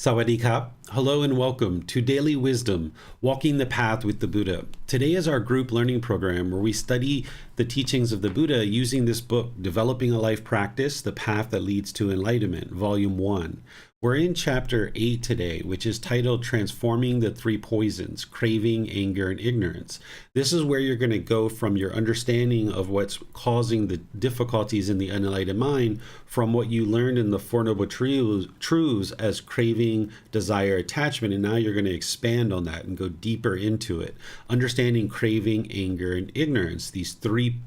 Sawadee-kap. Hello and welcome to Daily Wisdom, Walking the Path with the Buddha. Today is our group learning program where we study the teachings of the Buddha using this book, Developing a Life Practice, The Path That Leads to Enlightenment, Volume 1. We're in Chapter 8 today, which is titled Transforming the Three Poisons, Craving, Anger, and Ignorance. This is where you're going to go from your understanding of what's causing the difficulties in the unenlightened mind from what you learned in the Four Noble Truths as craving, desire, attachment, and now you're going to expand on that and go deeper into it. Understanding craving, anger, and ignorance, these three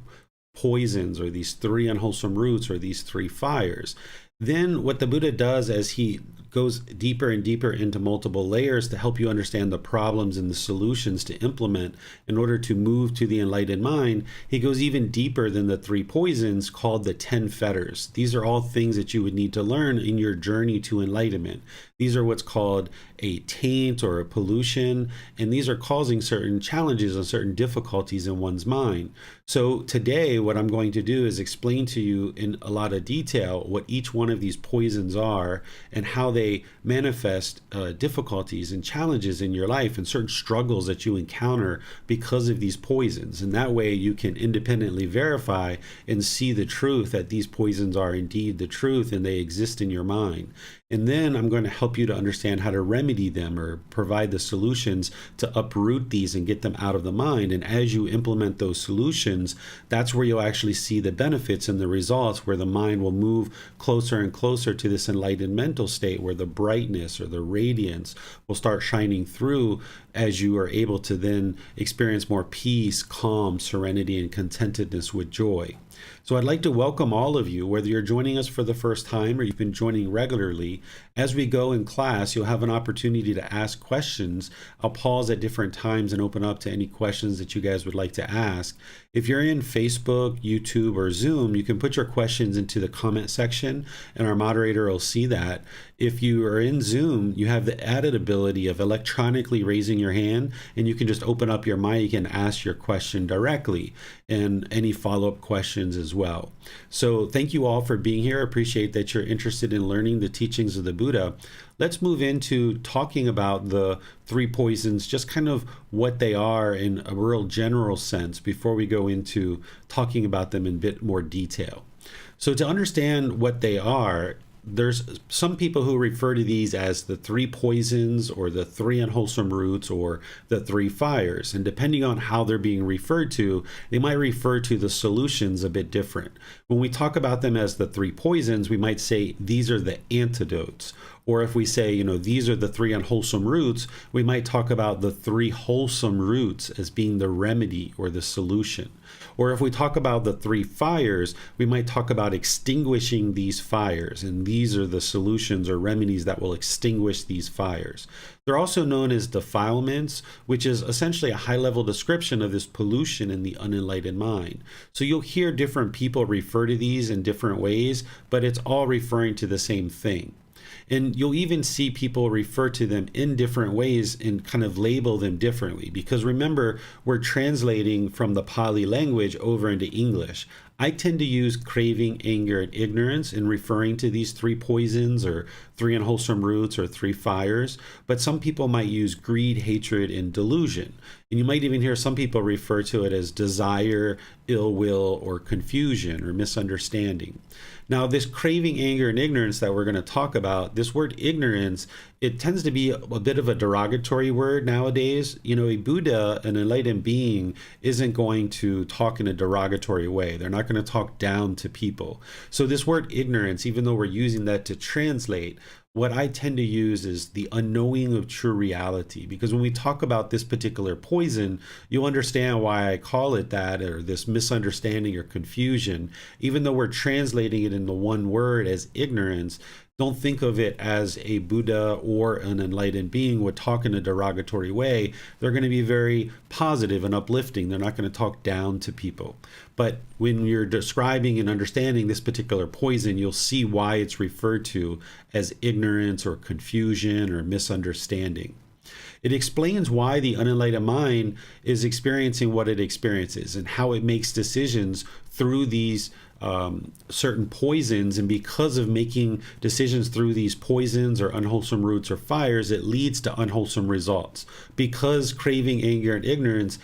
poisons or these three unwholesome roots or these three fires. Then what the Buddha does as he goes deeper and deeper into multiple layers to help you understand the problems and the solutions to implement in order to move to the enlightened mind, he goes even deeper than the three poisons called the 10 fetters. These are all things that you would need to learn in your journey to enlightenment. These are what's called a taint or a pollution, and these are causing certain challenges and certain difficulties in one's mind. So today what I'm going to do is explain to you in a lot of detail what each one of these poisons are and how they manifest difficulties and challenges in your life and certain struggles that you encounter because of these poisons. And that way you can independently verify and see the truth that these poisons are indeed the truth and they exist in your mind. And then I'm going to help you to understand how to remedy them or provide the solutions to uproot these and get them out of the mind. And as you implement those solutions, that's where you'll actually see the benefits and the results, where the mind will move closer and closer to this enlightened mental state where the brightness or the radiance will start shining through as you are able to then experience more peace, calm, serenity, and contentedness with joy. So I'd like to welcome all of you, whether you're joining us for the first time or you've been joining regularly. As we go in class, you'll have an opportunity to ask questions. I'll pause at different times and open up to any questions that you guys would like to ask. If you're in Facebook, YouTube, or Zoom, you can put your questions into the comment section and our moderator will see that. If you are in Zoom, you have the added ability of electronically raising your hand, and you can just open up your mic and ask your question directly and any follow-up questions as well. So thank you all for being here. I appreciate that you're interested in learning the teachings of the Buddha. Let's move into talking about the three poisons, just kind of what they are in a real general sense before we go into talking about them in a bit more detail. So to understand what they are, there's some people who refer to these as the three poisons or the three unwholesome roots or the three fires. And depending on how they're being referred to, they might refer to the solutions a bit different. When we talk about them as the three poisons, we might say these are the antidotes. Or if we say, these are the three unwholesome roots, we might talk about the three wholesome roots as being the remedy or the solution. Or if we talk about the three fires, we might talk about extinguishing these fires. And these are the solutions or remedies that will extinguish these fires. They're also known as defilements, which is essentially a high-level description of this pollution in the unenlightened mind. So you'll hear different people refer to these in different ways, but it's all referring to the same thing. And you'll even see people refer to them in different ways and kind of label them differently. Because remember, we're translating from the Pali language over into English. I tend to use craving, anger, and ignorance in referring to these three poisons or three unwholesome roots or three fires. But some people might use greed, hatred, and delusion. And you might even hear some people refer to it as desire, ill will, or confusion or misunderstanding. Now, this craving, anger, and ignorance that we're going to talk about, this word ignorance, it tends to be a bit of a derogatory word nowadays. A Buddha, an enlightened being, isn't going to talk in a derogatory way. They're not going to talk down to people. So this word ignorance, even though we're using that to translate, what I tend to use is the unknowing of true reality. Because when we talk about this particular poison, you'll understand why I call it that, or this misunderstanding or confusion. Even though we're translating it in the one word as ignorance, don't think of it as a Buddha or an enlightened being would talk in a derogatory way. They're going to be very positive and uplifting. They're not going to talk down to people. But when you're describing and understanding this particular poison, you'll see why it's referred to as ignorance or confusion or misunderstanding. It explains why the unenlightened mind is experiencing what it experiences and how it makes decisions through these certain poisons, and because of making decisions through these poisons or unwholesome roots or fires, it leads to unwholesome results. Because craving, anger, and ignorance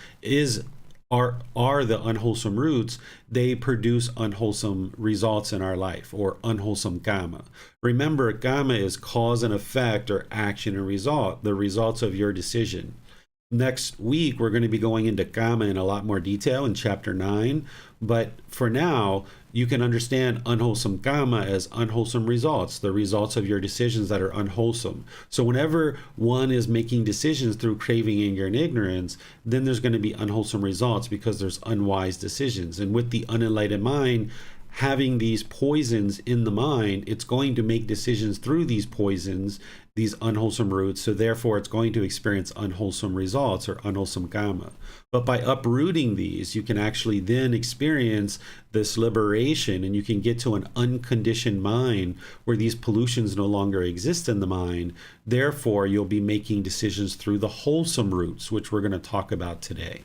are the unwholesome roots, they produce unwholesome results in our life, or unwholesome karma. Remember, karma is cause and effect, or action and result, the results of your decision. Next week, we're going to be going into karma in a lot more detail in chapter 9. But for now, you can understand unwholesome karma as unwholesome results, the results of your decisions that are unwholesome. So whenever one is making decisions through craving, anger, and ignorance, then there's going to be unwholesome results because there's unwise decisions. And with the unenlightened mind, having these poisons in the mind, it's going to make decisions through these poisons, these unwholesome roots, so therefore it's going to experience unwholesome results or unwholesome karma. But by uprooting these, you can actually then experience this liberation, and you can get to an unconditioned mind where these pollutions no longer exist in the mind. Therefore, you'll be making decisions through the wholesome roots, which we're going to talk about today.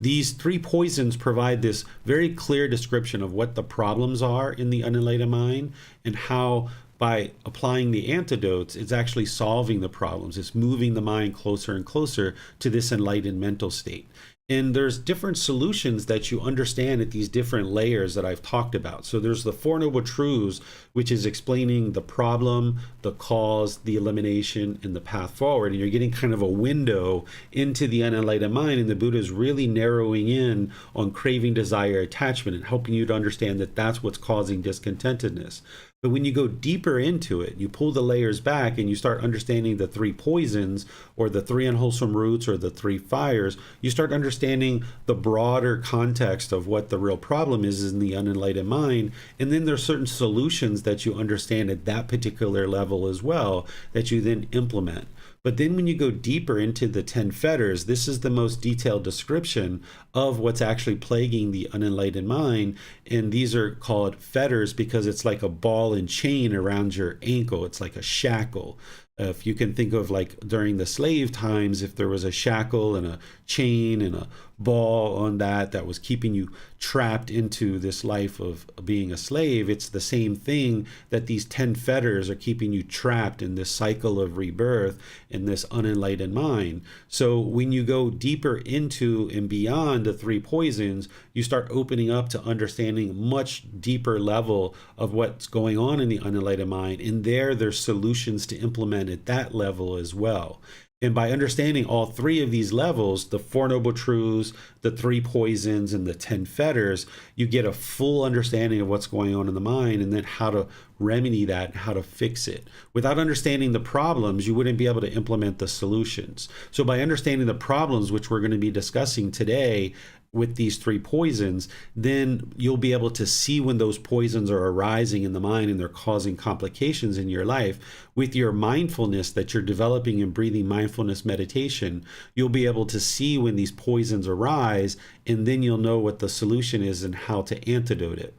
These three poisons provide this very clear description of what the problems are in the unenlightened mind, and how by applying the antidotes, it's actually solving the problems. It's moving the mind closer and closer to this enlightened mental state. And there's different solutions that you understand at these different layers that I've talked about. So there's the Four Noble Truths, which is explaining the problem, the cause, the elimination, and the path forward. And you're getting kind of a window into the unenlightened mind. And the Buddha is really narrowing in on craving, desire, attachment, and helping you to understand that that's what's causing discontentedness. But when you go deeper into it, you pull the layers back and you start understanding the three poisons, or the three unwholesome roots, or the three fires, you start understanding the broader context of what the real problem is in the unenlightened mind. And then there's certain solutions that you understand at that particular level as well, that you then implement. But then when you go deeper into the 10 fetters, this is the most detailed description of what's actually plaguing the unenlightened mind. And these are called fetters because it's like a ball and chain around your ankle. It's like a shackle. If you can think of, like, during the slave times, if there was a shackle and a chain and a ball on that was keeping you trapped into this life of being a slave, it's the same thing, that these 10 fetters are keeping you trapped in this cycle of rebirth in this unenlightened mind. So when you go deeper into and beyond the three poisons, you start opening up to understanding much deeper level of what's going on in the unenlightened mind. And there's solutions to implement at that level as well. And by understanding all three of these levels, the Four Noble Truths, the three poisons, and the 10 fetters, you get a full understanding of what's going on in the mind, and then how to remedy that and how to fix it. Without understanding the problems, you wouldn't be able to implement the solutions. So by understanding the problems, which we're going to be discussing today, with these three poisons, then you'll be able to see when those poisons are arising in the mind and they're causing complications in your life. With your mindfulness that you're developing in breathing mindfulness meditation, you'll be able to see when these poisons arise, and then you'll know what the solution is and how to antidote it.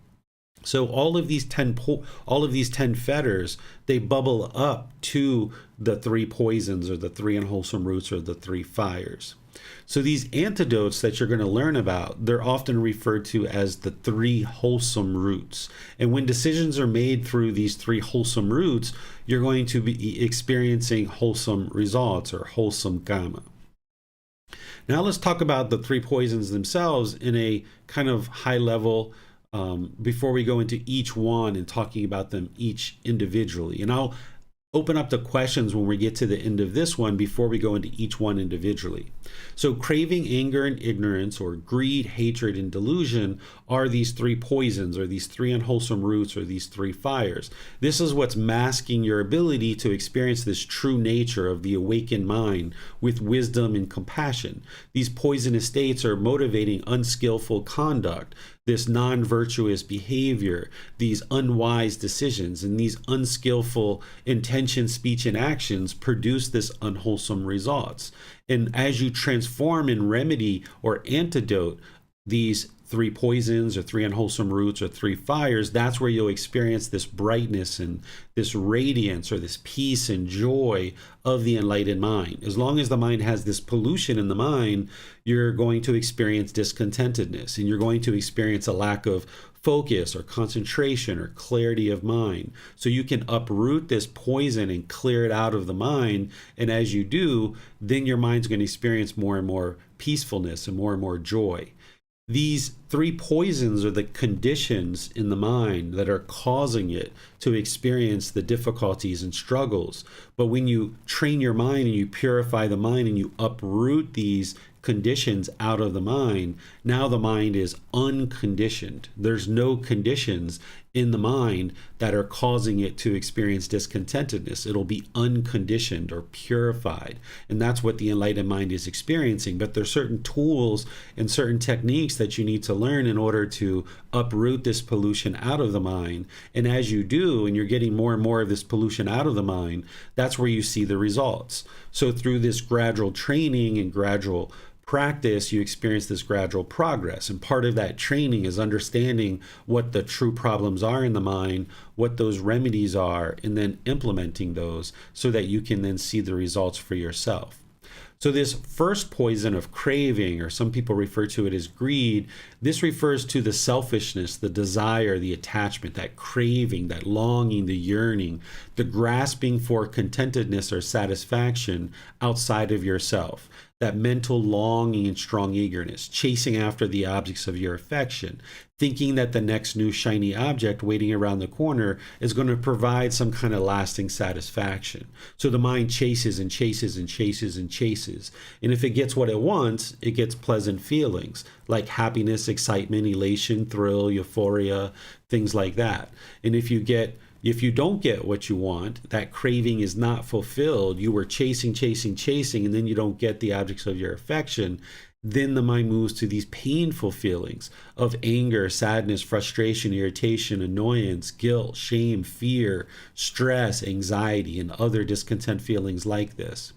So all of these 10 fetters, they bubble up to the three poisons, or the three unwholesome roots, or the three fires. So these antidotes that you're going to learn about, they're often referred to as the three wholesome roots. And when decisions are made through these three wholesome roots, you're going to be experiencing wholesome results, or wholesome karma. Now let's talk about the three poisons themselves in a kind of high level, before we go into each one and talking about them each individually. And I'll open up the questions when we get to the end of this one before we go into each one individually. So craving, anger, and ignorance, or greed, hatred, and delusion, are these three poisons, or these three unwholesome roots, or these three fires. This is what's masking your ability to experience this true nature of the awakened mind with wisdom and compassion. These poisonous states are motivating unskillful conduct, this non-virtuous behavior, these unwise decisions, and these unskillful intention, speech, and actions produce this unwholesome results. And as you transform and remedy or antidote these three poisons or three unwholesome roots or three fires, that's where you'll experience this brightness and this radiance or this peace and joy of the enlightened mind. As long as the mind has this pollution in the mind, you're going to experience discontentedness, and you're going to experience a lack of focus or concentration or clarity of mind. So you can uproot this poison and clear it out of the mind. And as you do, then your mind's going to experience more and more peacefulness and more joy. These three poisons are the conditions in the mind that are causing it to experience the difficulties and struggles. But when you train your mind and you purify the mind and you uproot these conditions out of the mind, now the mind is unconditioned. There's no conditions in the mind that are causing it to experience discontentedness. It'll be unconditioned or purified. And that's what the enlightened mind is experiencing. But there's certain tools and certain techniques that you need to learn in order to uproot this pollution out of the mind. And as you do, and you're getting more and more of this pollution out of the mind, that's where you see the results. So through this gradual training and gradual practice, you experience this gradual progress. And part of that training is understanding what the true problems are in the mind, what those remedies are, and then implementing those so that you can then see the results for yourself. So this first poison of craving, or some people refer to it as greed, this refers to the selfishness, the desire, the attachment, that craving, that longing, the yearning, the grasping for contentedness or satisfaction outside of yourself. That mental longing and strong eagerness, chasing after the objects of your affection, thinking that the next new shiny object waiting around the corner is going to provide some kind of lasting satisfaction. So the mind chases and chases and chases and chases. And if it gets what it wants, it gets pleasant feelings like happiness, excitement, elation, thrill, euphoria, things like that. And if you don't get what you want, that craving is not fulfilled, you were chasing, and then you don't get the objects of your affection, then the mind moves to these painful feelings of anger, sadness, frustration, irritation, annoyance, guilt, shame, fear, stress, anxiety, and other discontent feelings like this.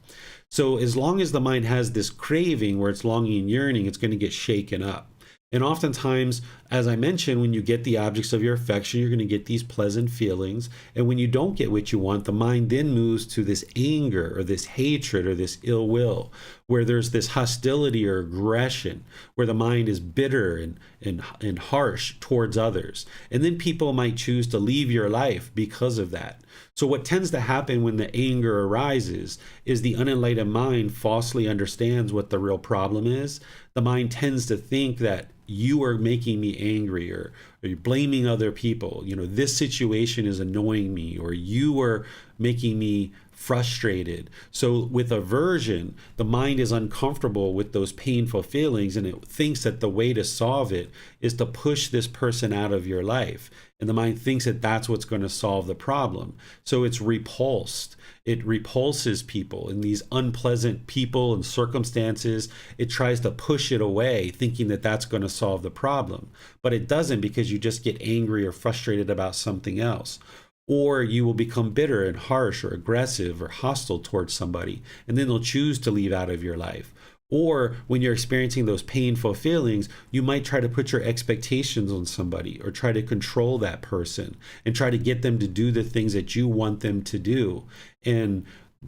So as long as the mind has this craving where it's longing and yearning, it's going to get shaken up. And oftentimes, as I mentioned, when you get the objects of your affection, you're going to get these pleasant feelings. And when you don't get what you want, the mind then moves to this anger or this hatred or this ill will, where there's this hostility or aggression, where the mind is bitter and harsh towards others. And then people might choose to leave your life because of that. So what tends to happen when the anger arises is the unenlightened mind falsely understands what the real problem is. The mind tends to think that you are making me angry, or you're blaming other people. This situation is annoying me, or you are making me frustrated. So with aversion, the mind is uncomfortable with those painful feelings, and it thinks that the way to solve it is to push this person out of your life. And the mind thinks that that's what's going to solve the problem. So it's repulsed. It repulses people and these unpleasant people and circumstances. It tries to push it away, thinking that that's going to solve the problem. But it doesn't, because you just get angry or frustrated about something else. Or you will become bitter and harsh or aggressive or hostile towards somebody, and then they'll choose to leave out of your life. Or when you're experiencing those painful feelings, you might try to put your expectations on somebody, or try to control that person and try to get them to do the things that you want them to do. And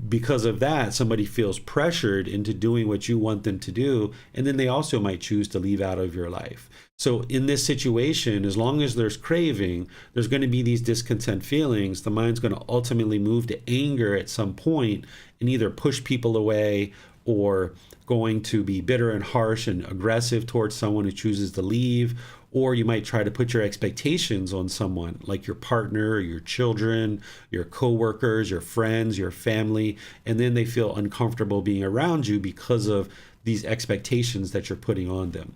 because of that, somebody feels pressured into doing what you want them to do, and then they also might choose to leave out of your life. So in this situation, as long as there's craving, there's going to be these discontent feelings. The mind's going to ultimately move to anger at some point and either push people away, or going to be bitter and harsh and aggressive towards someone who chooses to leave. Or you might try to put your expectations on someone, like your partner, or your children, your coworkers, your friends, your family, and then they feel uncomfortable being around you because of these expectations that you're putting on them.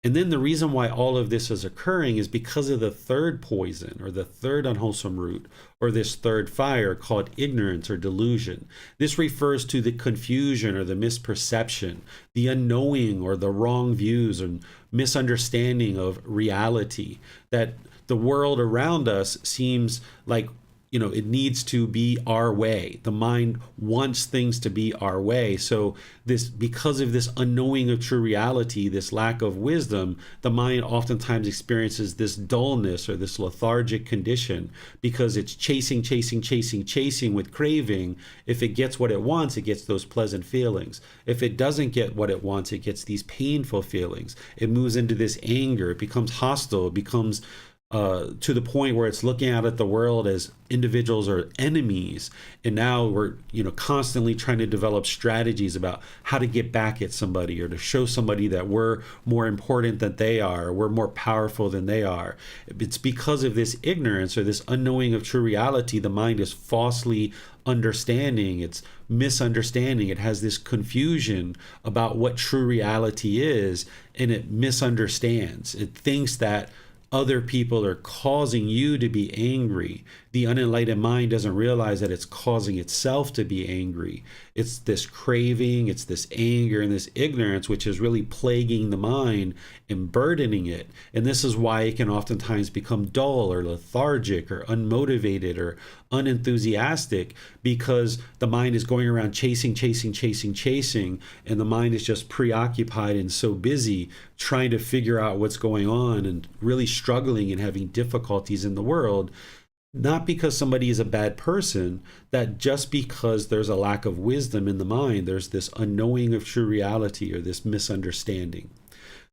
And then the reason why all of this is occurring is because of the third poison, or the third unwholesome root, or this third fire called ignorance or delusion. This refers to the confusion or the misperception, the unknowing or the wrong views and misunderstanding of reality, that the world around us seems like it needs to be our way. The mind wants things to be our way. So because of this unknowing of true reality, this lack of wisdom, the mind oftentimes experiences this dullness or this lethargic condition because it's chasing with craving. If it gets what it wants, it gets those pleasant feelings. If it doesn't get what it wants, it gets these painful feelings. It moves into this anger. It becomes hostile. It becomes to the point where it's looking out at the world as individuals or enemies. And now we're, constantly trying to develop strategies about how to get back at somebody or to show somebody that we're more important than they are, or we're more powerful than they are. It's because of this ignorance or this unknowing of true reality. The mind is falsely understanding, it's misunderstanding, it has this confusion about what true reality is, and it misunderstands. It thinks that other people are causing you to be angry. The unenlightened mind doesn't realize that it's causing itself to be angry. It's this craving, it's this anger, and this ignorance, which is really plaguing the mind and burdening it. And this is why it can oftentimes become dull or lethargic or unmotivated or unenthusiastic, because the mind is going around chasing, and the mind is just preoccupied and so busy trying to figure out what's going on and really struggling and having difficulties in the world. Not because somebody is a bad person, that just because there's a lack of wisdom in the mind, there's this unknowing of true reality or this misunderstanding.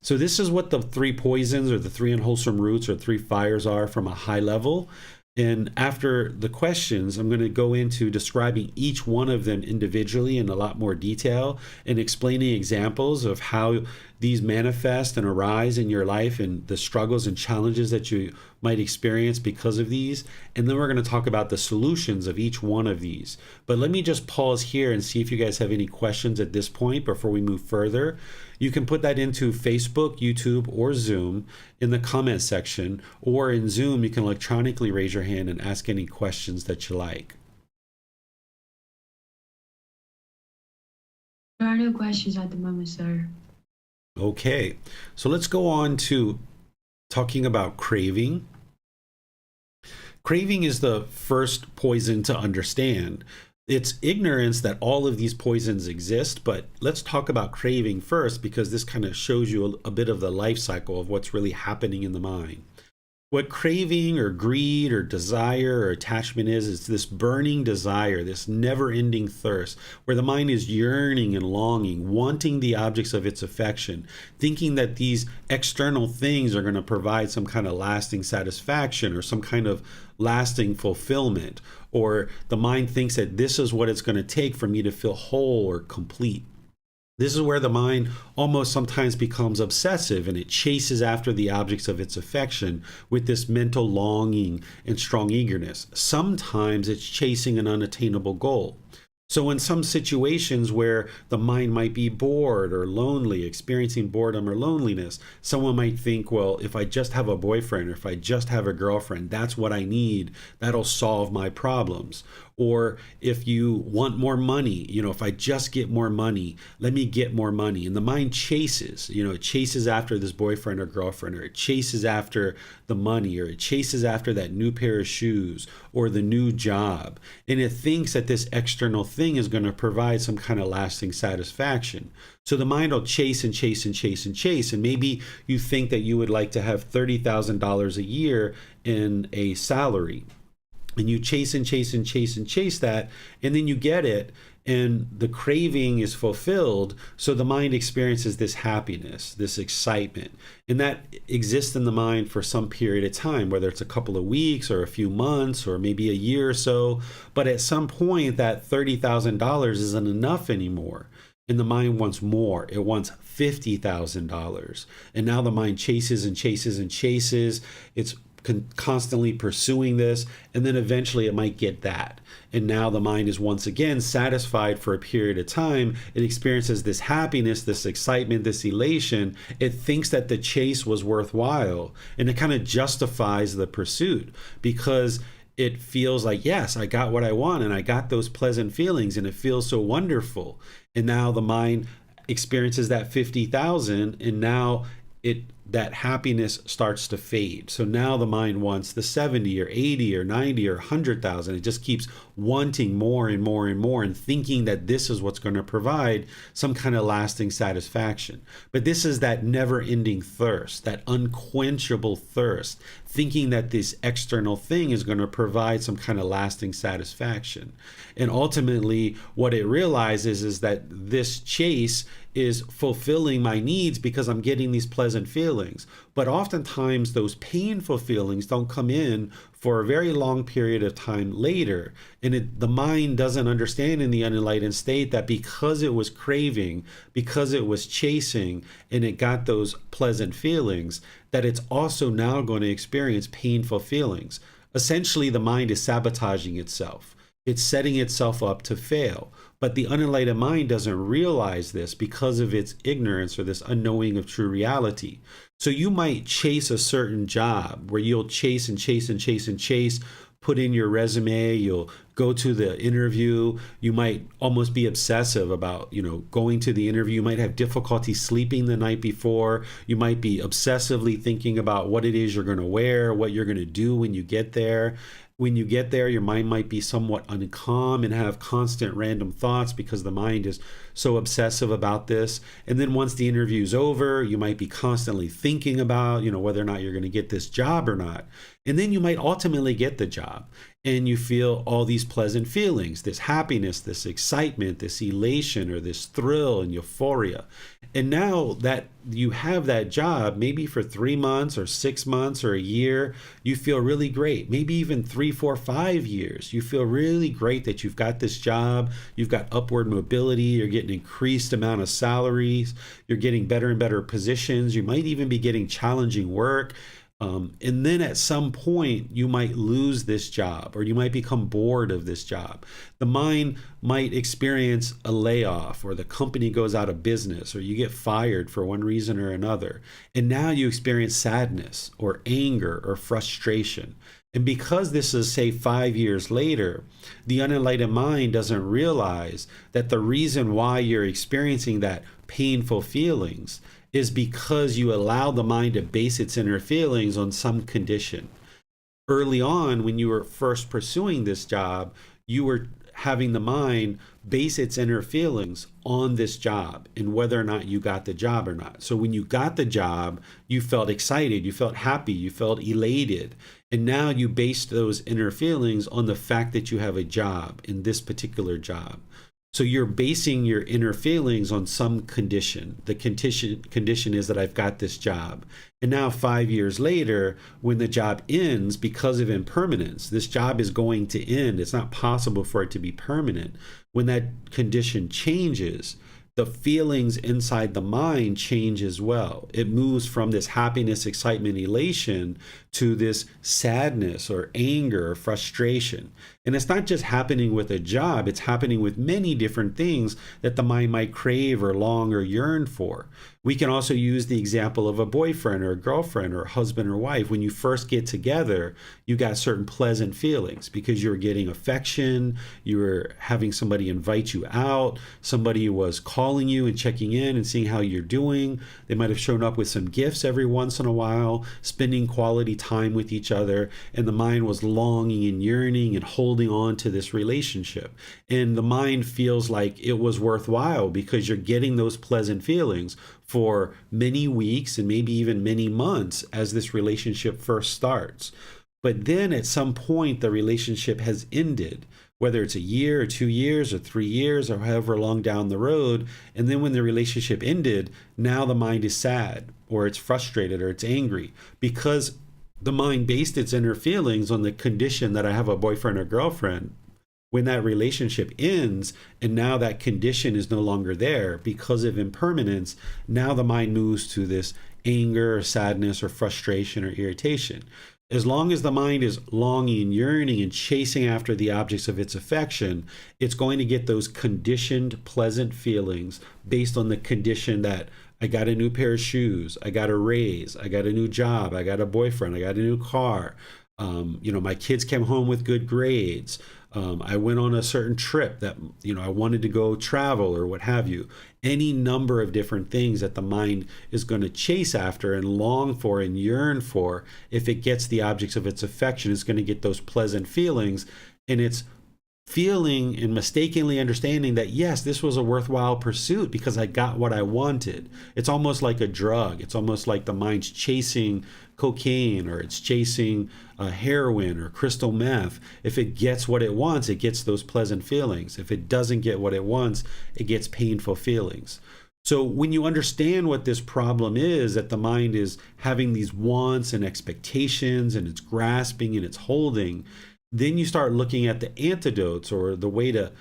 So this is what the three poisons or the three unwholesome roots or three fires are from a high level. And after the questions, I'm going to go into describing each one of them individually in a lot more detail and explaining examples of how these manifest and arise in your life and the struggles and challenges that you might experience because of these. And then we're going to talk about the solutions of each one of these. But let me just pause here and see if you guys have any questions at this point before we move further. You can put that into Facebook, YouTube, or Zoom in the comment section, or in Zoom, you can electronically raise your hand and ask any questions that you like. There are no questions at the moment, sir. Okay, so let's go on to talking about craving. Craving is the first poison to understand. It's ignorance that all of these poisons exist, but let's talk about craving first, because this kind of shows you a bit of the life cycle of what's really happening in the mind. What craving or greed or desire or attachment is this burning desire, this never-ending thirst, where the mind is yearning and longing, wanting the objects of its affection, thinking that these external things are going to provide some kind of lasting satisfaction or some kind of lasting fulfillment, or the mind thinks that this is what it's going to take for me to feel whole or complete. This is where the mind almost sometimes becomes obsessive, and it chases after the objects of its affection with this mental longing and strong eagerness. Sometimes it's chasing an unattainable goal. So in some situations where the mind might be bored or lonely, experiencing boredom or loneliness, someone might think, well, if I just have a boyfriend or if I just have a girlfriend, that's what I need. That'll solve my problems. Or if you want more money, if I just get more money, let me get more money. And the mind chases, it chases after this boyfriend or girlfriend, or it chases after the money, or it chases after that new pair of shoes or the new job. And it thinks that this external thing is going to provide some kind of lasting satisfaction. So the mind will chase and chase and chase and chase. And maybe you think that you would like to have $30,000 a year in a salary. And you chase and chase and chase and chase that, and then you get it, and the craving is fulfilled. So the mind experiences this happiness, this excitement, and that exists in the mind for some period of time, whether it's a couple of weeks or a few months or maybe a year or so. But at some point, that $30,000 isn't enough anymore. And the mind wants more. It wants $50,000. And now the mind chases and chases and chases. It's constantly pursuing this, and then eventually it might get that. And now the mind is once again satisfied for a period of time. It experiences this happiness, this excitement, this elation. It thinks that the chase was worthwhile, and it kind of justifies the pursuit because it feels like, yes, I got what I want, and I got those pleasant feelings, and it feels so wonderful. And now the mind experiences that 50,000, and now that happiness starts to fade. So now the mind wants the 70 or 80 or 90 or 100,000. It just keeps wanting more and more and more and thinking that this is what's going to provide some kind of lasting satisfaction. But this is that never-ending thirst, that unquenchable thirst, thinking that this external thing is going to provide some kind of lasting satisfaction. And ultimately, what it realizes is that this chase is fulfilling my needs because I'm getting these pleasant feelings. But oftentimes those painful feelings don't come in for a very long period of time later. And the mind doesn't understand in the unenlightened state that because it was craving, because it was chasing, and it got those pleasant feelings, that it's also now going to experience painful feelings. Essentially, the mind is sabotaging itself. It's setting itself up to fail. But the unenlightened mind doesn't realize this because of its ignorance or this unknowing of true reality. So you might chase a certain job where you'll chase and chase and chase and chase, put in your resume, you'll go to the interview, you might almost be obsessive about, going to the interview. You might have difficulty sleeping the night before. You might be obsessively thinking about what it is you're going to wear, what you're going to do when you get there. When you get there, your mind might be somewhat uncalm and have constant random thoughts because the mind is so obsessive about this. And then once the interview's over, you might be constantly thinking about, whether or not you're going to get this job or not. And then you might ultimately get the job and you feel all these pleasant feelings, this happiness, this excitement, this elation, or this thrill and euphoria. And now that you have that job, maybe for 3 months or 6 months or a year, you feel really great. Maybe even 3, 4, 5 years. You feel really great that you've got this job. You've got upward mobility. You're getting increased amount of salaries. You're getting better and better positions. You might even be getting challenging work. And then at some point, you might lose this job or you might become bored of this job. The mind might experience a layoff or the company goes out of business or you get fired for one reason or another. And now you experience sadness or anger or frustration. And because this is, say, 5 years later, the unenlightened mind doesn't realize that the reason why you're experiencing that painful feelings is because you allow the mind to base its inner feelings on some condition. Early on, when you were first pursuing this job, you were having the mind base its inner feelings on this job and whether or not you got the job or not. So when you got the job, you felt excited, you felt happy, you felt elated. And now you based those inner feelings on the fact that you have a job in this particular job. So you're basing your inner feelings on some condition. The condition is that I've got this job. And now 5 years later, when the job ends because of impermanence, this job is going to end. It's not possible for it to be permanent. When that condition changes, the feelings inside the mind change as well. It moves from this happiness, excitement, elation to this sadness or anger or frustration. And it's not just happening with a job, it's happening with many different things that the mind might crave or long or yearn for. We can also use the example of a boyfriend or a girlfriend or a husband or wife. When you first get together, you got certain pleasant feelings because you're getting affection, you were having somebody invite you out, somebody was calling you and checking in and seeing how you're doing. They might have shown up with some gifts every once in a while, spending quality time with each other, and the mind was longing and yearning and holding on to this relationship. And the mind feels like it was worthwhile because you're getting those pleasant feelings for many weeks and maybe even many months as this relationship first starts. But then at some point, the relationship has ended, whether it's a year or 2 years or 3 years or however long down the road. And then when the relationship ended, now the mind is sad or it's frustrated or it's angry because the mind based its inner feelings on the condition that I have a boyfriend or girlfriend. When that relationship ends and now that condition is no longer there because of impermanence, now the mind moves to this anger or sadness or frustration or irritation. As long as the mind is longing and yearning and chasing after the objects of its affection, it's going to get those conditioned pleasant feelings based on the condition that I got a new pair of shoes, I got a raise, I got a new job, I got a boyfriend, I got a new car. My kids came home with good grades. I went on a certain trip that, I wanted to go travel or what have you. Any number of different things that the mind is going to chase after and long for and yearn for. If it gets the objects of its affection, it's going to get those pleasant feelings. And it's feeling and mistakenly understanding that, yes, this was a worthwhile pursuit because I got what I wanted. It's almost like a drug. It's almost like the mind's chasing cocaine, or it's chasing heroin or crystal meth. If it gets what it wants, it gets those pleasant feelings. If it doesn't get what it wants, it gets painful feelings. So when you understand what this problem is, that the mind is having these wants and expectations, and it's grasping and it's holding, then you start looking at the antidotes, or the way to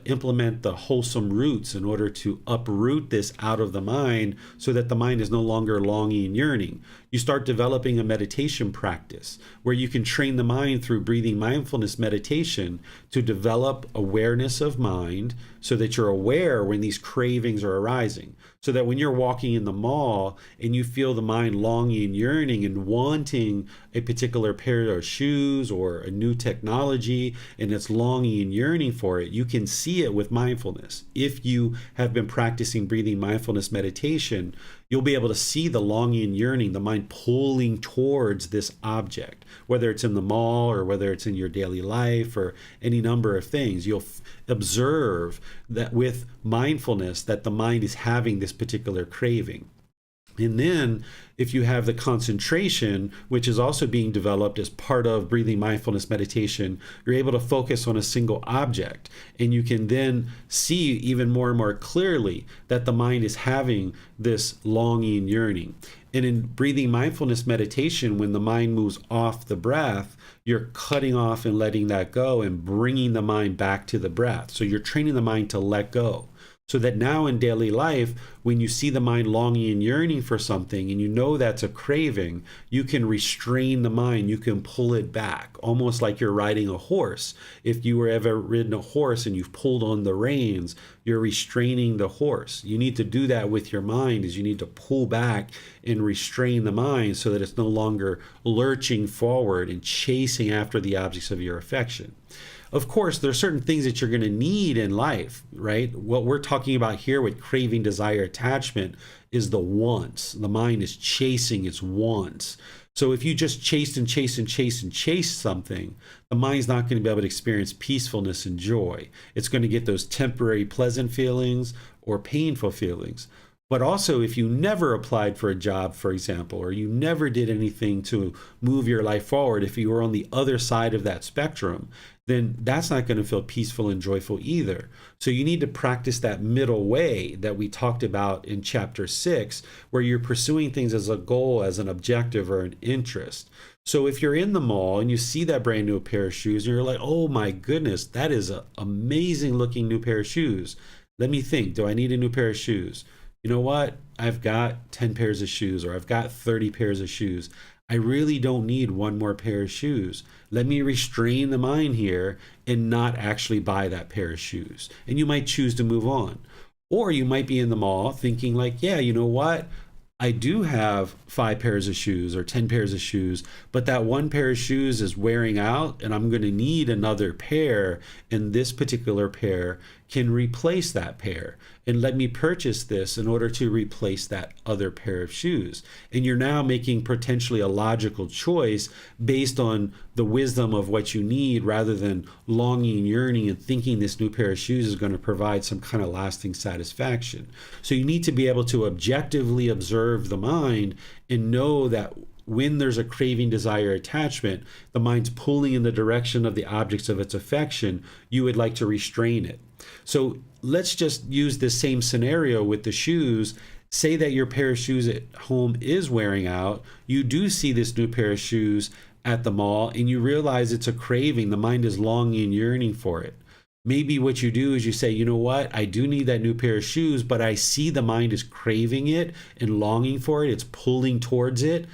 implement the wholesome roots in order to uproot this out of the mind, so that the mind is no longer longing and yearning. You start developing a meditation practice where you can train the mind through breathing mindfulness meditation to develop awareness of mind, so that you're aware when these cravings are arising. So that when you're walking in the mall and you feel the mind longing and yearning and wanting a particular pair of shoes or a new technology, and it's longing and yearning for it, you can see it with mindfulness. If you have been practicing breathing mindfulness meditation, you'll be able to see the longing and yearning, the mind pulling towards this object, whether it's in the mall or whether it's in your daily life or any number of things. You'll observe that with mindfulness that the mind is having this particular craving. And then if you have the concentration, which is also being developed as part of breathing mindfulness meditation, you're able to focus on a single object. And you can then see even more and more clearly that the mind is having this longing and yearning. And in breathing mindfulness meditation, when the mind moves off the breath, you're cutting off and letting that go and bringing the mind back to the breath. So you're training the mind to let go. So that now in daily life, when you see the mind longing and yearning for something, and you know that's a craving, you can restrain the mind, you can pull it back, almost like you're riding a horse. If you were ever ridden a horse and you've pulled on the reins, you're restraining the horse. You need to do that with your mind, is you need to pull back and restrain the mind so that it's no longer lurching forward and chasing after the objects of your affection. Of course, there are certain things that you're going to need in life, right? What we're talking about here with craving, desire, attachment is the wants. The mind is chasing its wants. So if you just chase and chase and chase and chase something, the mind's not going to be able to experience peacefulness and joy. It's going to get those temporary pleasant feelings or painful feelings. But also, if you never applied for a job, for example, or you never did anything to move your life forward, if you were on the other side of that spectrum, then that's not going to feel peaceful and joyful either. So you need to practice that middle way that we talked about in chapter 6, where you're pursuing things as a goal, as an objective, or an interest. So if you're in the mall and you see that brand new pair of shoes and you're like, oh my goodness, that is an amazing looking new pair of shoes. Let me think, do I need a new pair of shoes? You know what? I've got 10 pairs of shoes, or I've got 30 pairs of shoes. I really don't need one more pair of shoes. Let me restrain the mind here and not actually buy that pair of shoes. And you might choose to move on. Or you might be in the mall thinking like, yeah, you know what? I do have 5 pairs of shoes or 10 pairs of shoes, but that one pair of shoes is wearing out and I'm going to need another pair, and this particular pair can replace that pair. And let me purchase this in order to replace that other pair of shoes. And you're now making potentially a logical choice based on the wisdom of what you need, rather than longing, yearning, and thinking this new pair of shoes is going to provide some kind of lasting satisfaction. So you need to be able to objectively observe the mind and know that when there's a craving, desire, attachment, the mind's pulling in the direction of the objects of its affection, you would like to restrain it. So let's just use this same scenario with the shoes. Say that your pair of shoes at home is wearing out. You do see this new pair of shoes at the mall and you realize it's a craving. The mind is longing and yearning for it. Maybe what you do is you say, you know what, I do need that new pair of shoes, but I see the mind is craving it and longing for it. It's pulling towards it.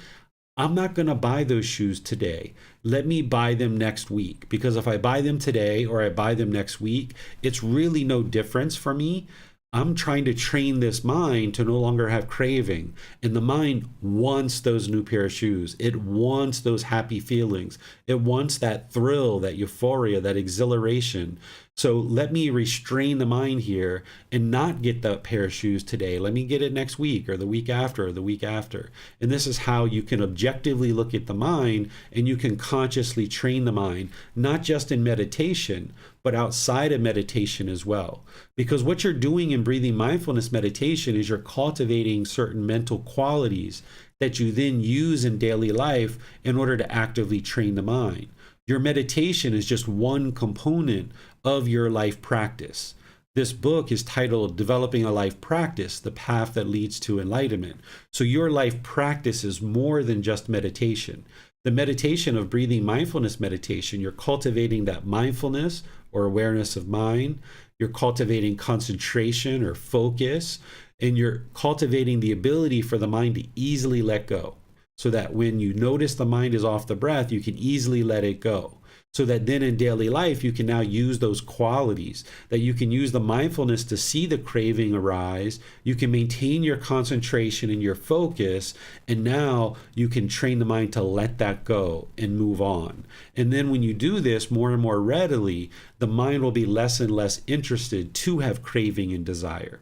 I'm not going to buy those shoes today. Let me buy them next week, because if I buy them today or I buy them next week, it's really no difference for me. I'm trying to train this mind to no longer have craving. And the mind wants those new pair of shoes. It wants those happy feelings. It wants that thrill, that euphoria, that exhilaration. So let me restrain the mind here and not get that pair of shoes today. Let me get it next week or the week after or the week after. And this is how you can objectively look at the mind, and you can consciously train the mind, not just in meditation, but outside of meditation as well. Because what you're doing in breathing mindfulness meditation is you're cultivating certain mental qualities that you then use in daily life in order to actively train the mind. Your meditation is just one component of your life practice. This book is titled Developing a Life Practice, the Path That Leads to Enlightenment. So your life practice is more than just meditation. The meditation of breathing mindfulness meditation, you're cultivating that mindfulness or awareness of mind. You're cultivating concentration or focus, and you're cultivating the ability for the mind to easily let go. So that when you notice the mind is off the breath, you can easily let it go. So that then in daily life, you can now use those qualities, that you can use the mindfulness to see the craving arise. You can maintain your concentration and your focus. And now you can train the mind to let that go and move on. And then when you do this more and more readily, the mind will be less and less interested to have craving and desire.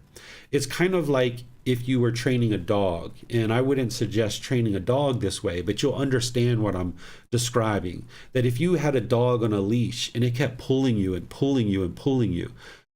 It's kind of like if you were training a dog, and I wouldn't suggest training a dog this way, but you'll understand what I'm describing. That if you had a dog on a leash and it kept pulling you and pulling you and pulling you,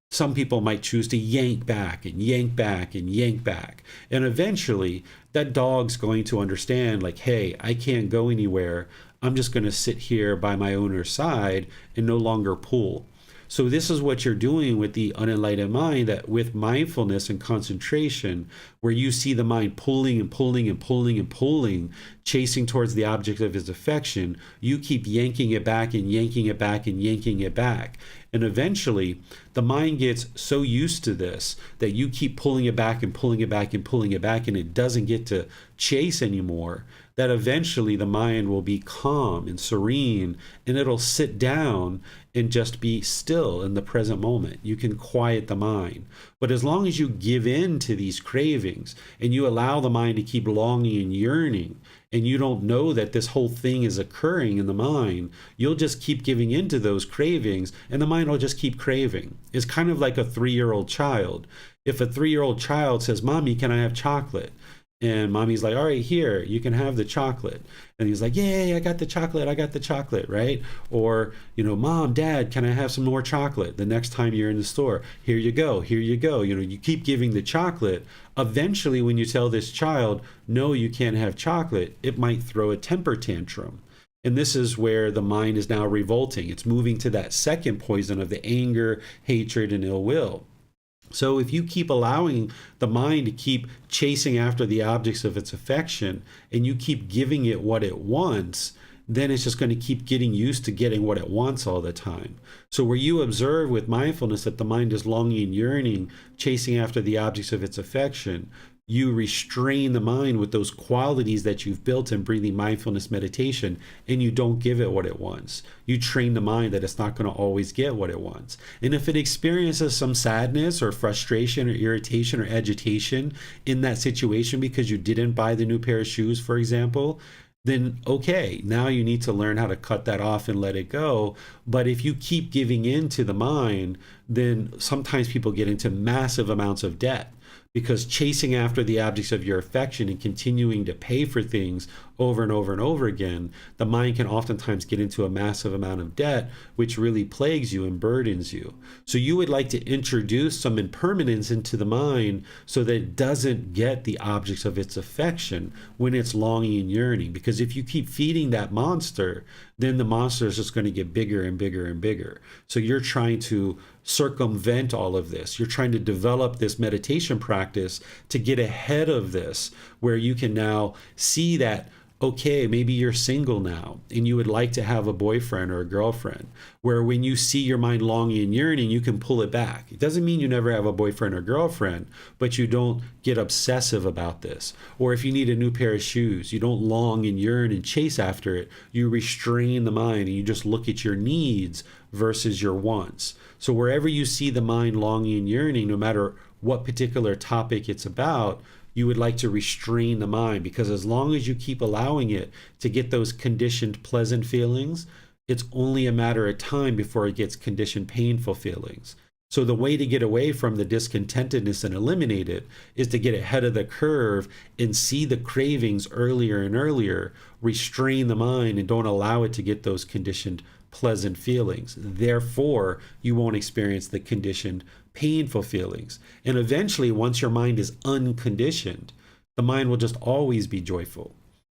some people might choose to yank back and yank back and yank back. And eventually that dog's going to understand, like, hey, I can't go anywhere. I'm just going to sit here by my owner's side and no longer pull. So this is what you're doing with the unenlightened mind, that with mindfulness and concentration, where you see the mind pulling and pulling and pulling and pulling, chasing towards the object of its affection, you keep yanking it back and yanking it back and yanking it back. And eventually, the mind gets so used to this that you keep pulling it back and pulling it back and pulling it back, and it doesn't get to chase anymore, that eventually the mind will be calm and serene, and it'll sit down and just be still in the present moment. You can quiet the mind. But as long as you give in to these cravings and you allow the mind to keep longing and yearning, and you don't know that this whole thing is occurring in the mind, you'll just keep giving in to those cravings, and the mind will just keep craving. It's kind of like a 3-year-old child. If a 3-year-old child says, "Mommy, can I have chocolate?" And mommy's like, "All right, here, you can have the chocolate." And he's like, "Yay, I got the chocolate, right?" Or, "Mom, Dad, can I have some more chocolate?" The next time you're in the store, here you go. You keep giving the chocolate. Eventually, when you tell this child, "No, you can't have chocolate," it might throw a temper tantrum. And this is where the mind is now revolting. It's moving to that second poison of the anger, hatred, and ill will. So if you keep allowing the mind to keep chasing after the objects of its affection, and you keep giving it what it wants, then it's just going to keep getting used to getting what it wants all the time. So where you observe with mindfulness that the mind is longing and yearning, chasing after the objects of its affection, you restrain the mind with those qualities that you've built in breathing mindfulness meditation, and you don't give it what it wants. You train the mind that it's not going to always get what it wants. And if it experiences some sadness or frustration or irritation or agitation in that situation because you didn't buy the new pair of shoes, for example, then okay, now you need to learn how to cut that off and let it go. But if you keep giving in to the mind, then sometimes people get into massive amounts of debt, because chasing after the objects of your affection and continuing to pay for things over and over and over again, the mind can oftentimes get into a massive amount of debt, which really plagues you and burdens you. So you would like to introduce some impermanence into the mind so that it doesn't get the objects of its affection when it's longing and yearning. Because if you keep feeding that monster, then the monster is just going to get bigger and bigger and bigger. So you're trying to circumvent all of this. You're trying to develop this meditation practice to get ahead of this, where you can now see that, okay, maybe you're single now and you would like to have a boyfriend or a girlfriend, where when you see your mind longing and yearning, you can pull it back. It doesn't mean you never have a boyfriend or girlfriend, but you don't get obsessive about this. Or if you need a new pair of shoes, you don't long and yearn and chase after it. You restrain the mind and you just look at your needs versus your wants. So wherever you see the mind longing and yearning, no matter what particular topic it's about, you would like to restrain the mind, because as long as you keep allowing it to get those conditioned pleasant feelings, it's only a matter of time before it gets conditioned painful feelings. So the way to get away from the discontentedness and eliminate it is to get ahead of the curve and see the cravings earlier and earlier, restrain the mind and don't allow it to get those conditioned pleasant feelings. Therefore, you won't experience the conditioned painful feelings. And eventually, once your mind is unconditioned, the mind will just always be joyful.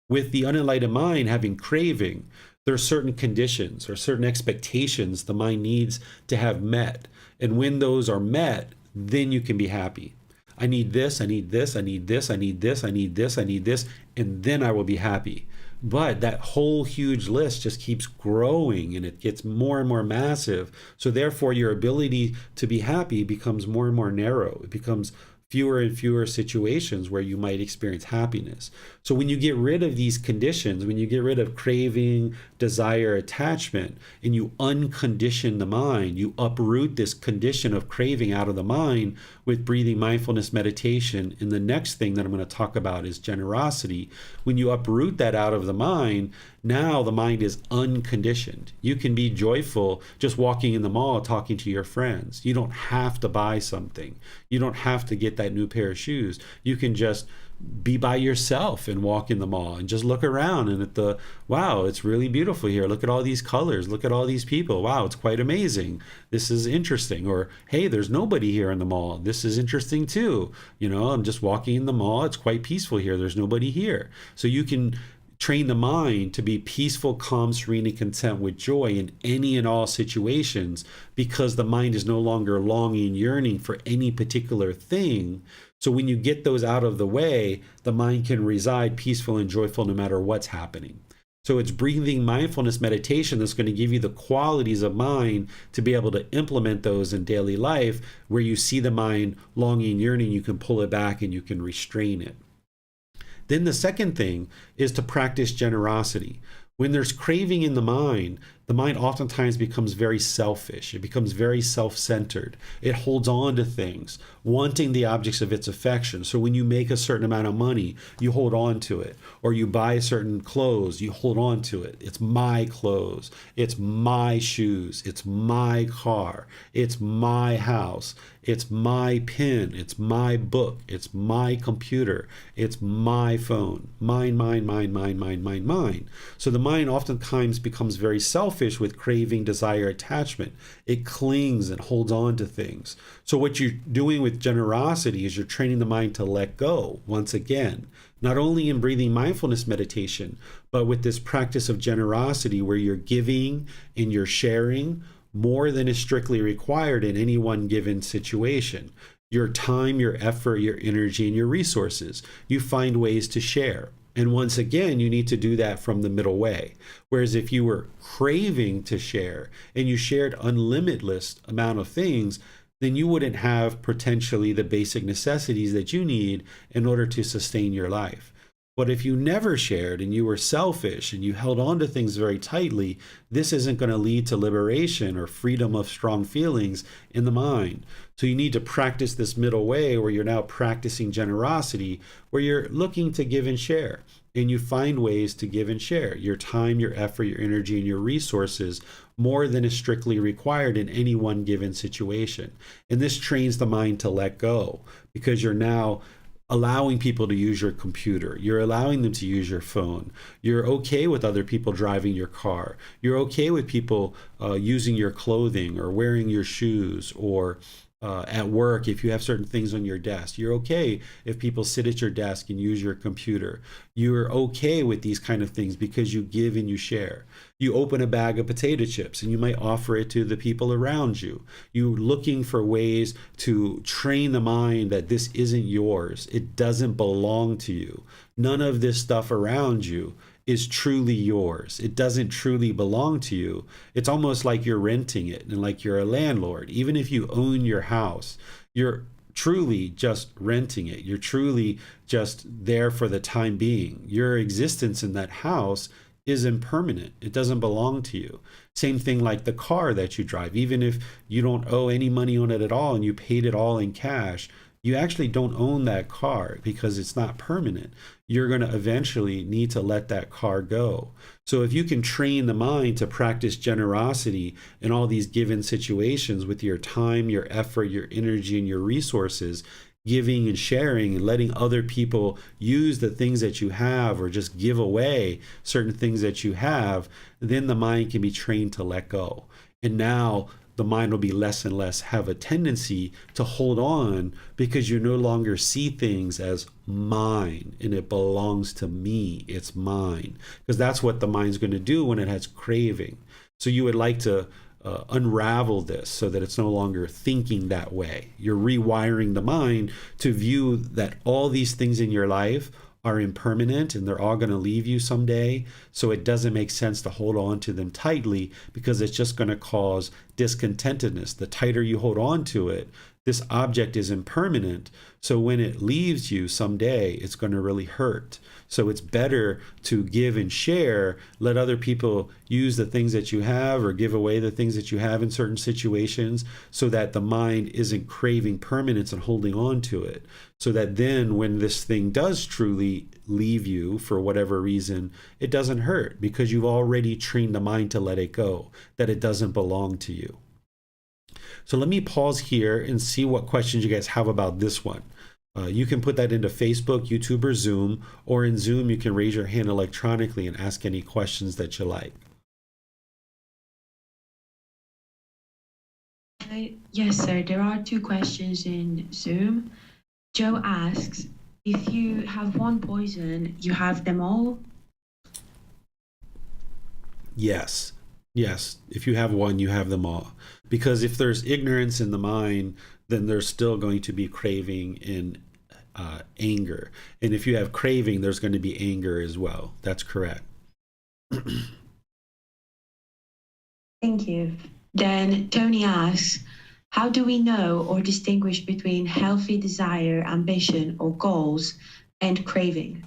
With the unenlightened mind having craving, there are certain conditions or certain expectations the mind needs to have met. And when those are met, then you can be happy. I need this, I need this, I need this, I need this, I need this, I need this, and then I will be happy. But that whole huge list just keeps growing and it gets more and more massive. So therefore, your ability to be happy becomes more and more narrow. It becomes fewer and fewer situations where you might experience happiness. So when you get rid of these conditions, when you get rid of craving, desire, attachment, and you uncondition the mind, you uproot this condition of craving out of the mind with breathing, mindfulness, meditation. And the next thing that I'm going to talk about is generosity. When you uproot that out of the mind, now the mind is unconditioned. You can be joyful just walking in the mall, talking to your friends. You don't have to buy something. You don't have to get that new pair of shoes. You can just be by yourself and walk in the mall and just look around and wow, it's really beautiful here. Look at all these colors. Look at all these people. Wow, it's quite amazing. This is interesting. Or, hey, there's nobody here in the mall. This is interesting too. I'm just walking in the mall. It's quite peaceful here. There's nobody here. So you can train the mind to be peaceful, calm, serene, and content with joy in any and all situations, because the mind is no longer longing, yearning for any particular thing. So when you get those out of the way, the mind can reside peaceful and joyful no matter what's happening. So it's breathing, mindfulness, meditation that's going to give you the qualities of mind to be able to implement those in daily life, where you see the mind longing, yearning, you can pull it back and you can restrain it. Then the second thing is to practice generosity. When there's craving in the mind oftentimes becomes very selfish. It becomes very self-centered. It holds on to things, wanting the objects of its affection. So when you make a certain amount of money, you hold on to it. Or you buy certain clothes, you hold on to it. It's my clothes. It's my shoes. It's my car. It's my house. It's my pen. It's my book. It's my computer. It's my phone. Mine, mine, mine, mine, mine, mine, mine. So the mind oftentimes becomes very selfish with craving, desire, attachment. It clings and holds on to things. So what you're doing with generosity is you're training the mind to let go once again, not only in breathing mindfulness meditation, but with this practice of generosity where you're giving and you're sharing more than is strictly required in any one given situation. Your time, your effort, your energy, and your resources. You find ways to share. And once again, you need to do that from the middle way. Whereas if you were craving to share and you shared unlimitless amount of things, then you wouldn't have potentially the basic necessities that you need in order to sustain your life. But if you never shared and you were selfish and you held on to things very tightly, this isn't going to lead to liberation or freedom of strong feelings in the mind. So you need to practice this middle way where you're now practicing generosity, where you're looking to give and share. And you find ways to give and share your time, your effort, your energy, and your resources more than is strictly required in any one given situation. And this trains the mind to let go, because you're now allowing people to use your computer. You're allowing them to use your phone. You're okay with other people driving your car. You're okay with people using your clothing or wearing your shoes, or at work, if you have certain things on your desk. You're okay if people sit at your desk and use your computer. You're okay with these kind of things because you give and you share. You open a bag of potato chips and you might offer it to the people around you. You're looking for ways to train the mind that this isn't yours. It doesn't belong to you. None of this stuff around you is truly yours. It doesn't truly belong to you. It's almost like you're renting it and like you're a landlord. Even if you own your house, you're truly just renting it. You're truly just there for the time being. Your existence in that house is impermanent. It doesn't belong to you. Same thing like the car that you drive. Even if you don't owe any money on it at all and you paid it all in cash, you actually don't own that car because it's not permanent. You're going to eventually need to let that car go. So if you can train the mind to practice generosity in all these given situations with your time, your effort, your energy, and your resources, giving and sharing and letting other people use the things that you have or just give away certain things that you have, then the mind can be trained to let go. And now the mind will be less and less have a tendency to hold on because you no longer see things as mine and it belongs to me. It's mine. Because that's what the mind's going to do when it has craving. So you would like to unravel this so that it's no longer thinking that way. You're rewiring the mind to view that all these things in your life are impermanent and they're all going to leave you someday. So it doesn't make sense to hold on to them tightly because it's just going to cause discontentedness. The tighter you hold on to it, this object is impermanent. So when it leaves you someday, it's going to really hurt. So it's better to give and share, let other people use the things that you have or give away the things that you have in certain situations so that the mind isn't craving permanence and holding on to it. So that then when this thing does truly leave you for whatever reason, it doesn't hurt because you've already trained the mind to let it go, that it doesn't belong to you. So let me pause here and see what questions you guys have about this one. You can put that into Facebook, YouTube, or Zoom, or in Zoom, you can raise your hand electronically and ask any questions that you like. Yes, sir. There are 2 questions in Zoom. Joe asks, if you have one poison, you have them all? Yes. Yes. If you have one, you have them all. Because if there's ignorance in the mind, then there's still going to be craving and anger. And if you have craving, there's going to be anger as well. That's correct. Thank you. Then Tony asks, how do we know or distinguish between healthy desire, ambition, or goals and craving?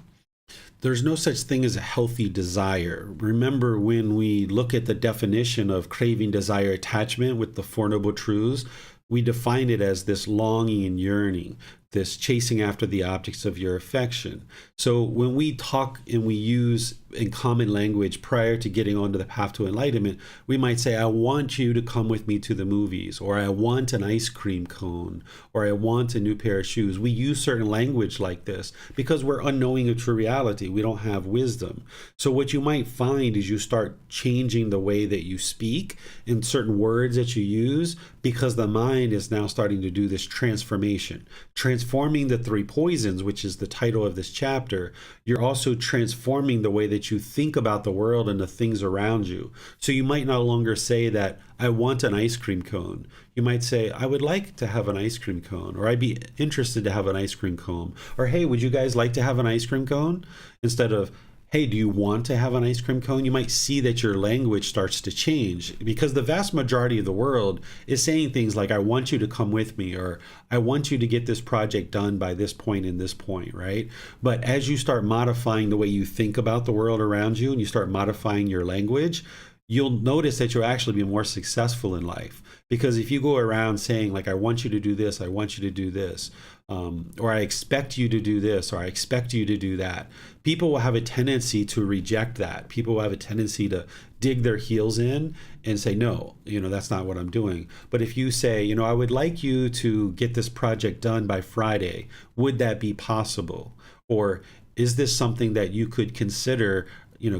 There's no such thing as a healthy desire. Remember, when we look at the definition of craving, desire, attachment with the Four Noble Truths, we define it as this longing and yearning, this chasing after the objects of your affection. So when we talk and we use in common language prior to getting onto the path to enlightenment, we might say, I want you to come with me to the movies, or I want an ice cream cone, or I want a new pair of shoes. We use certain language like this because we're unknowing of true reality. We don't have wisdom. So what you might find is you start changing the way that you speak in certain words that you use because the mind is now starting to do this transformation. Transforming the 3 poisons, which is the title of this chapter, you're also transforming the way that you think about the world and the things around you. So you might no longer say that I want an ice cream cone. You might say, I would like to have an ice cream cone, or I'd be interested to have an ice cream cone, or hey, would you guys like to have an ice cream cone? Instead of, hey, do you want to have an ice cream cone? You might see that your language starts to change because the vast majority of the world is saying things like, I want you to come with me, or I want you to get this project done by this point and this point, right? But as you start modifying the way you think about the world around you and you start modifying your language, you'll notice that you'll actually be more successful in life. Because if you go around saying like, I want you to do this, I want you to do this, or I expect you to do this, or I expect you to do that, people will have a tendency to reject that. People will have a tendency to dig their heels in and say, no, that's not what I'm doing. But if you say, I would like you to get this project done by Friday, would that be possible? Or is this something that you could consider,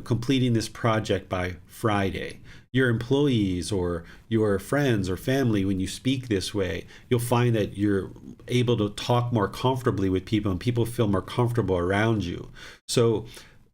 completing this project by Friday? Your employees or your friends or family, when you speak this way, you'll find that you're able to talk more comfortably with people and people feel more comfortable around you. So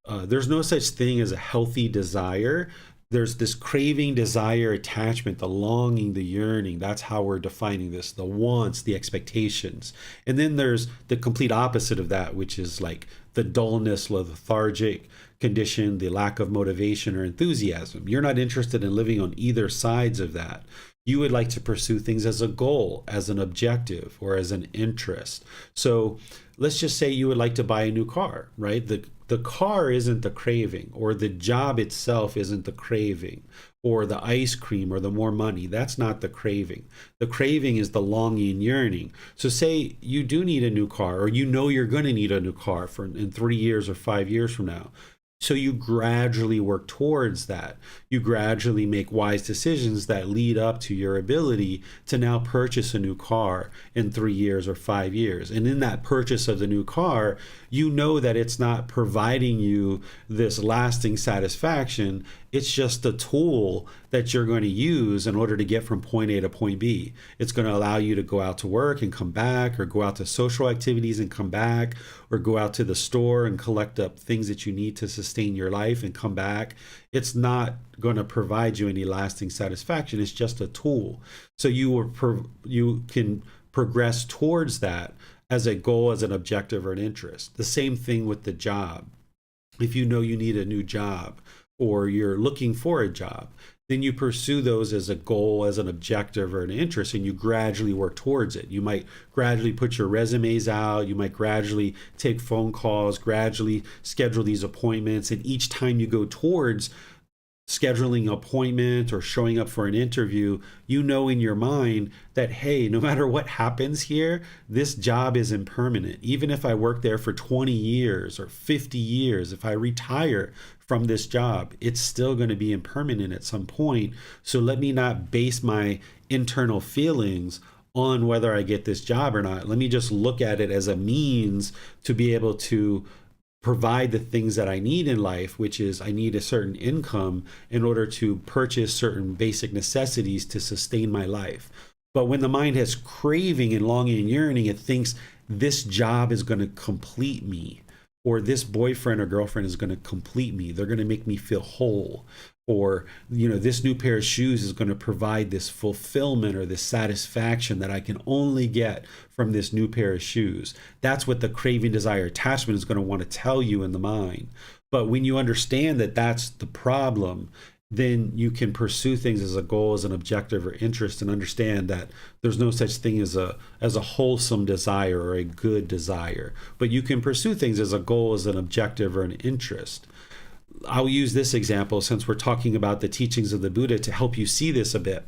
there's no such thing as a healthy desire. There's this craving, desire, attachment, the longing, the yearning. That's how we're defining this, the wants, the expectations. And then there's the complete opposite of that, which is like the dullness, lethargic condition, the lack of motivation or enthusiasm. You're not interested in living on either sides of that. You would like to pursue things as a goal, as an objective, or as an interest. So let's just say you would like to buy a new car, right? The car isn't the craving, or the job itself isn't the craving, or the ice cream or the more money. That's not the craving. The craving is the longing and yearning. So say you do need a new car, or you know you're going to need a new car in 3 years or 5 years from now. So you gradually work towards that. You gradually make wise decisions that lead up to your ability to now purchase a new car in 3 years or 5 years. And in that purchase of the new car, you know that it's not providing you this lasting satisfaction. It's just a tool that you're going to use in order to get from point A to point B. It's going to allow you to go out to work and come back, or go out to social activities and come back, or go out to the store and collect up things that you need to sustain your life and come back. It's not going to provide you any lasting satisfaction. It's just a tool. So you can progress towards that as a goal, as an objective or an interest. The same thing with the job. If you know you need a new job, or you're looking for a job, then you pursue those as a goal, as an objective or an interest, and you gradually work towards it. You might gradually put your resumes out, you might gradually take phone calls, gradually schedule these appointments, and each time you go towards scheduling an appointment or showing up for an interview, you know in your mind that, hey, no matter what happens here, this job is impermanent. Even if I work there for 20 years or 50 years, if I retire from this job, it's still going to be impermanent at some point. So let me not base my internal feelings on whether I get this job or not. Let me just look at it as a means to be able to provide the things that I need in life, which is I need a certain income in order to purchase certain basic necessities to sustain my life. But when the mind has craving and longing and yearning, it thinks this job is going to complete me, or this boyfriend or girlfriend is going to complete me. They're going to make me feel whole. Or, this new pair of shoes is going to provide this fulfillment or this satisfaction that I can only get from this new pair of shoes. That's what the craving, desire, attachment is going to want to tell you in the mind. But when you understand that that's the problem, then you can pursue things as a goal, as an objective or interest, and understand that there's no such thing as a wholesome desire or a good desire. But you can pursue things as a goal, as an objective or an interest. I'll use this example since we're talking about the teachings of the Buddha to help you see this a bit,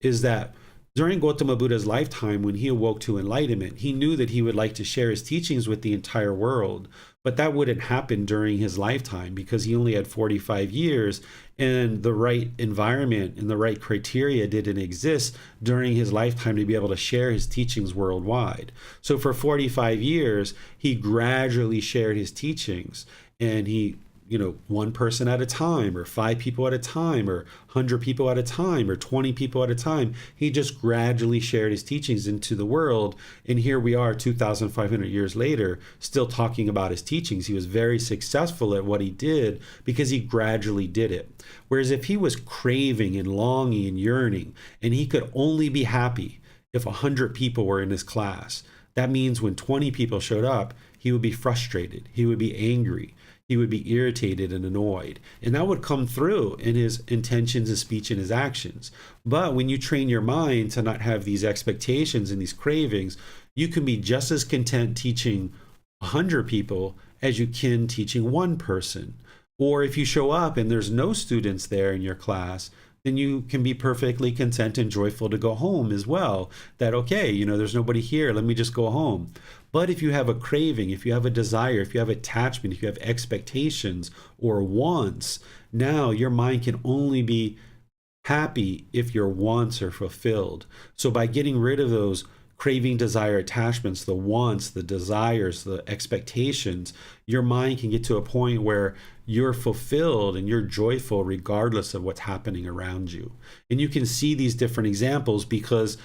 is that during Gautama Buddha's lifetime, when he awoke to enlightenment, he knew that he would like to share his teachings with the entire world. But that wouldn't happen during his lifetime because he only had 45 years and the right environment and the right criteria didn't exist during his lifetime to be able to share his teachings worldwide. So for 45 years, he gradually shared his teachings, and he, one person at a time, or 5 people at a time, or 100 people at a time, or 20 people at a time. He just gradually shared his teachings into the world. And here we are 2,500 years later, still talking about his teachings. He was very successful at what he did because he gradually did it. Whereas if he was craving and longing and yearning, and he could only be happy if 100 people were in his class, that means when 20 people showed up, he would be frustrated. He would be angry. He would be irritated and annoyed. And that would come through in his intentions, his speech, and his actions. But when you train your mind to not have these expectations and these cravings, you can be just as content teaching 100 people as you can teaching one person. Or if you show up and there's no students there in your class, then you can be perfectly content and joyful to go home as well. That, okay, there's nobody here, let me just go home. But if you have a craving, if you have a desire, if you have attachment, if you have expectations or wants, now your mind can only be happy if your wants are fulfilled. So by getting rid of those craving, desire, attachments, the wants, the desires, the expectations, your mind can get to a point where you're fulfilled and you're joyful regardless of what's happening around you. And you can see these different examples because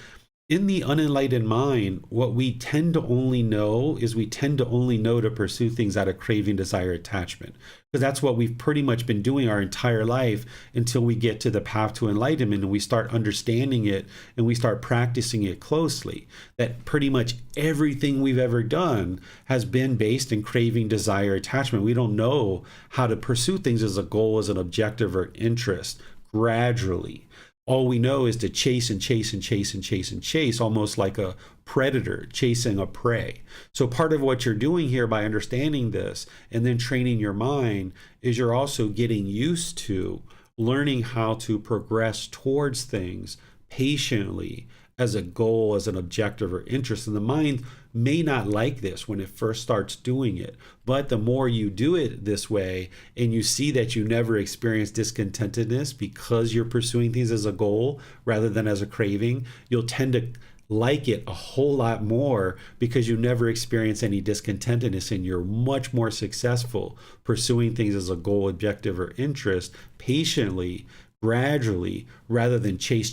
in the unenlightened mind, what we tend to only know is we tend to only know to pursue things out of craving, desire, attachment. Because that's what we've pretty much been doing our entire life until we get to the path to enlightenment and we start understanding it and we start practicing it closely. That pretty much everything we've ever done has been based in craving, desire, attachment. We don't know how to pursue things as a goal, as an objective or interest gradually. All we know is to chase and chase and chase and chase and chase, almost like a predator chasing a prey. So part of what you're doing here by understanding this and then training your mind is you're also getting used to learning how to progress towards things patiently as a goal, as an objective or interest. And the mind may not like this when it first starts doing it, but the more you do it this way and you see that you never experience discontentedness because you're pursuing things as a goal rather than as a craving, you'll tend to like it a whole lot more because you never experience any discontentedness and you're much more successful pursuing things as a goal, objective, or interest patiently, gradually, rather than chase.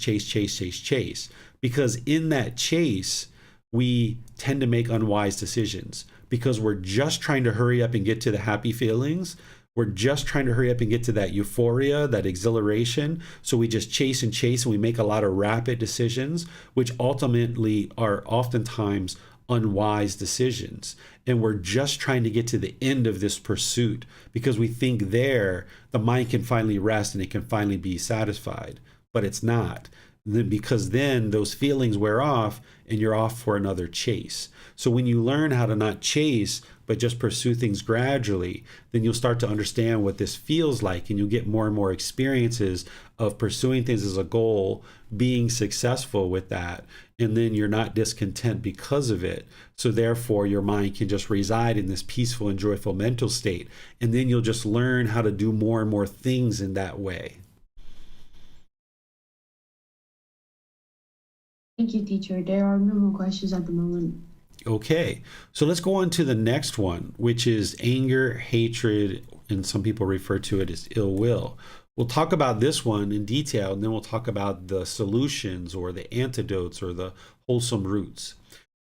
Because in that chase, we tend to make unwise decisions because we're just trying to hurry up and get to the happy feelings. We're just trying to hurry up and get to that euphoria, that exhilaration. So we just chase and we make a lot of rapid decisions, which ultimately are oftentimes unwise decisions. And we're just trying to get to the end of this pursuit because we think there the mind can finally rest and it can finally be satisfied, but it's not. Because then those feelings wear off and you're off for another chase. So when you learn how to not chase, but just pursue things gradually, then you'll start to understand what this feels like and you'll get more and more experiences of pursuing things as a goal, being successful with that, and then you're not discontent because of it. So therefore, your mind can just reside in this peaceful and joyful mental state, and then you'll just learn how to do more and more things in that way. Thank you, teacher. There are no more questions at the moment. Okay, so let's go on to the next one, which is anger, hatred, and some people refer to it as ill will. We'll talk about this one in detail, and then we'll talk about the solutions or the antidotes or the wholesome roots.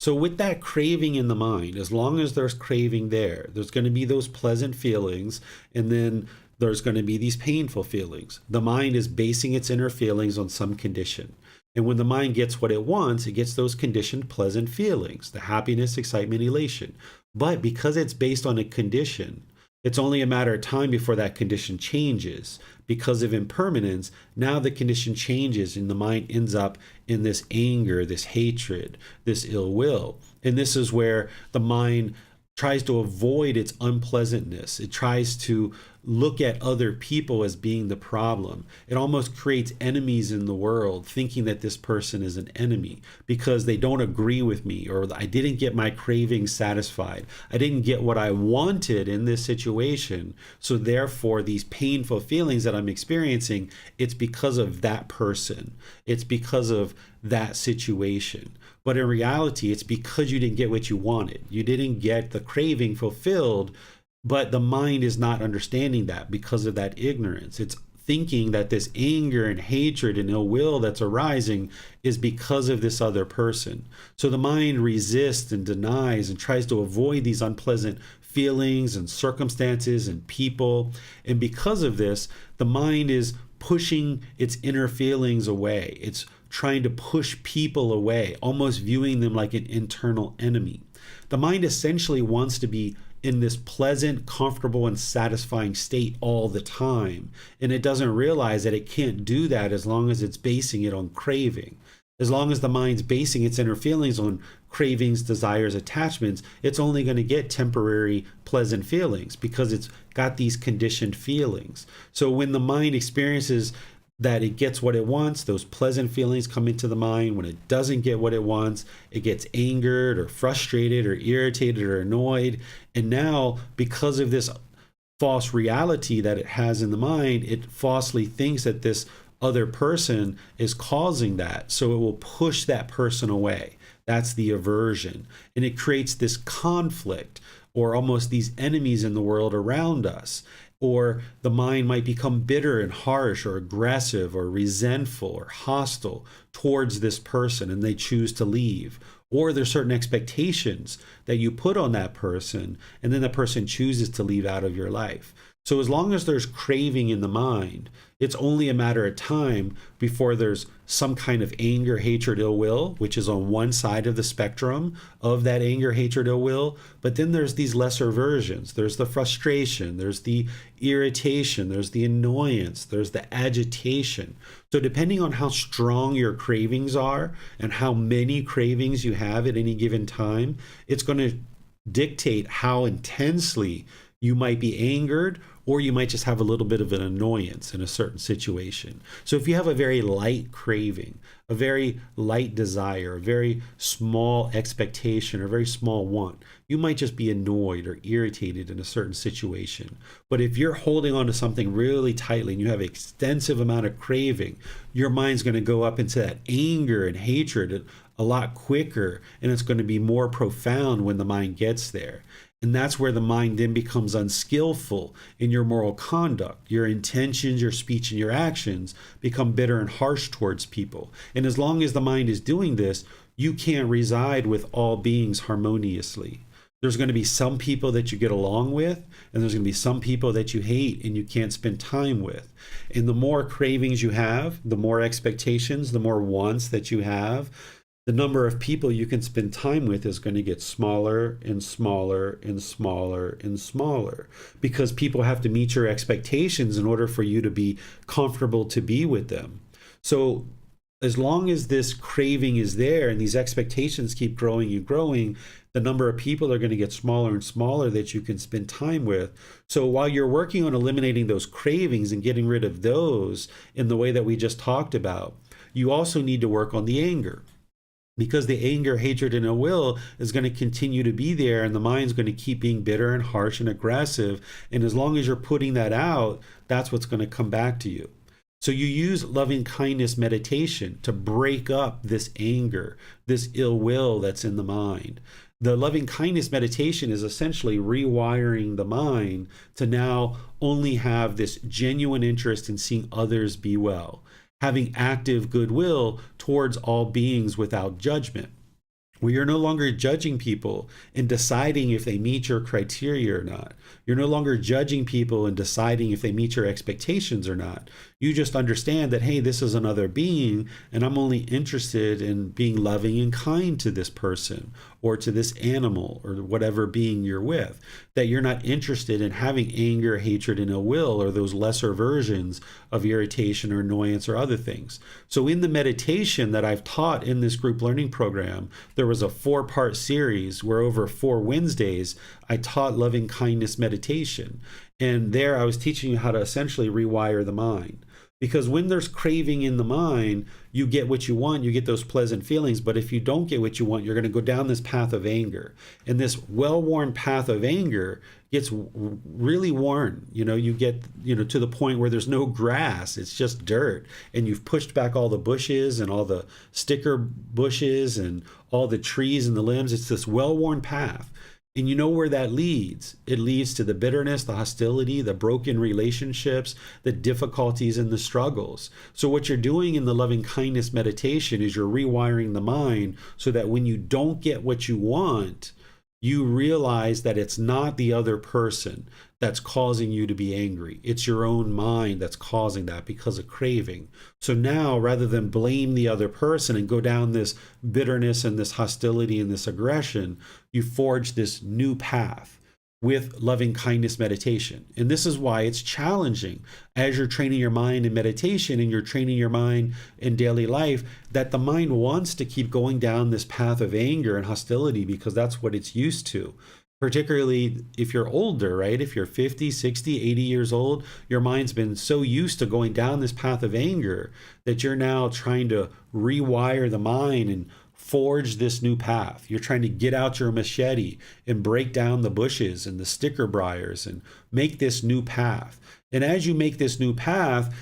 So with that craving in the mind, as long as there's craving there, there's going to be those pleasant feelings, and then there's going to be these painful feelings. The mind is basing its inner feelings on some condition. And when the mind gets what it wants, it gets those conditioned pleasant feelings, the happiness, excitement, elation. But because it's based on a condition, it's only a matter of time before that condition changes. Because of impermanence, now the condition changes and the mind ends up in this anger, this hatred, this ill will. And this is where the mind tries to avoid its unpleasantness. It tries to look at other people as being the problem. It almost creates enemies in the world, thinking that this person is an enemy because they don't agree with me, or I didn't get my cravings satisfied. I didn't get what I wanted in this situation. So therefore, these painful feelings that I'm experiencing, it's because of that person. It's because of that situation. But in reality, it's because you didn't get what you wanted. You didn't get the craving fulfilled, but the mind is not understanding that because of that ignorance. It's thinking that this anger and hatred and ill will that's arising is because of this other person. So the mind resists and denies and tries to avoid these unpleasant feelings and circumstances and people. And because of this, the mind is pushing its inner feelings away. It's trying to push people away, almost viewing them like an internal enemy. The mind essentially wants to be in this pleasant, comfortable, and satisfying state all the time. And it doesn't realize that it can't do that as long as it's basing it on craving. As long as the mind's basing its inner feelings on cravings, desires, attachments, it's only going to get temporary pleasant feelings because it's got these conditioned feelings. So when the mind experiences that it gets what it wants, those pleasant feelings come into the mind. When it doesn't get what it wants, it gets angered or frustrated or irritated or annoyed. And now, because of this false reality that it has in the mind, it falsely thinks that this other person is causing that. So it will push that person away. That's the aversion. And it creates this conflict or almost these enemies in the world around us. Or the mind might become bitter and harsh or aggressive or resentful or hostile towards this person and they choose to leave. Or there's certain expectations that you put on that person and then the person chooses to leave out of your life. So as long as there's craving in the mind, it's only a matter of time before there's some kind of anger, hatred, ill will, which is on one side of the spectrum of that anger, hatred, ill will. But then there's these lesser versions. There's the frustration, there's the irritation, there's the annoyance, there's the agitation. So depending on how strong your cravings are and how many cravings you have at any given time, it's going to dictate how intensely you might be angered, or you might just have a little bit of an annoyance in a certain situation. So if you have a very light craving, a very light desire, a very small expectation, or a very small want, you might just be annoyed or irritated in a certain situation. But if you're holding on to something really tightly and you have an extensive amount of craving, your mind's going to go up into that anger and hatred a lot quicker, and it's going to be more profound when the mind gets there. And that's where the mind then becomes unskillful in your moral conduct. Your intentions, your speech, and your actions become bitter and harsh towards people. And as long as the mind is doing this, you can't reside with all beings harmoniously. There's going to be some people that you get along with, and there's going to be some people that you hate and you can't spend time with. And the more cravings you have, the more expectations, the more wants that you have, the number of people you can spend time with is going to get smaller and smaller and smaller and smaller, because people have to meet your expectations in order for you to be comfortable to be with them. So as long as this craving is there and these expectations keep growing and growing, the number of people are going to get smaller and smaller that you can spend time with. So while you're working on eliminating those cravings and getting rid of those in the way that we just talked about, you also need to work on the anger. Because the anger, hatred, and ill will is going to continue to be there, and the mind's going to keep being bitter and harsh and aggressive. And as long as you're putting that out, that's what's going to come back to you. So you use loving kindness meditation to break up this anger, this ill will that's in the mind. The loving kindness meditation is essentially rewiring the mind to now only have this genuine interest in seeing others be well, having active goodwill towards all beings without judgment, where you're no longer judging people and deciding if they meet your criteria or not. You're no longer judging people and deciding if they meet your expectations or not. You just understand that, hey, this is another being, and I'm only interested in being loving and kind to this person or to this animal or whatever being you're with. That you're not interested in having anger, hatred, and ill will, or those lesser versions of irritation or annoyance or other things. So in the meditation that I've taught in this group learning program, there was a 4-part series where over 4 Wednesdays, I taught loving kindness meditation. And there I was teaching you how to essentially rewire the mind. Because when there's craving in the mind, you get what you want, you get those pleasant feelings. But if you don't get what you want, you're going to go down this path of anger. And this well-worn path of anger gets really worn. You get, to the point where there's no grass, it's just dirt. And you've pushed back all the bushes and all the sticker bushes and all the trees and the limbs. It's this well-worn path. And you know where that leads. It leads to the bitterness, the hostility, the broken relationships, the difficulties, and the struggles. So what you're doing in the loving kindness meditation is you're rewiring the mind so that when you don't get what you want, you realize that it's not the other person that's causing you to be angry. It's your own mind that's causing that because of craving. So now, rather than blame the other person and go down this bitterness and this hostility and this aggression, you forge this new path with loving kindness meditation. And this is why it's challenging as you're training your mind in meditation and you're training your mind in daily life, that the mind wants to keep going down this path of anger and hostility because that's what it's used to. Particularly if you're older, right? If you're 50, 60, 80 years old, your mind's been so used to going down this path of anger that you're now trying to rewire the mind and forge this new path. You're trying to get out your machete and break down the bushes and the sticker briars and make this new path. And as you make this new path,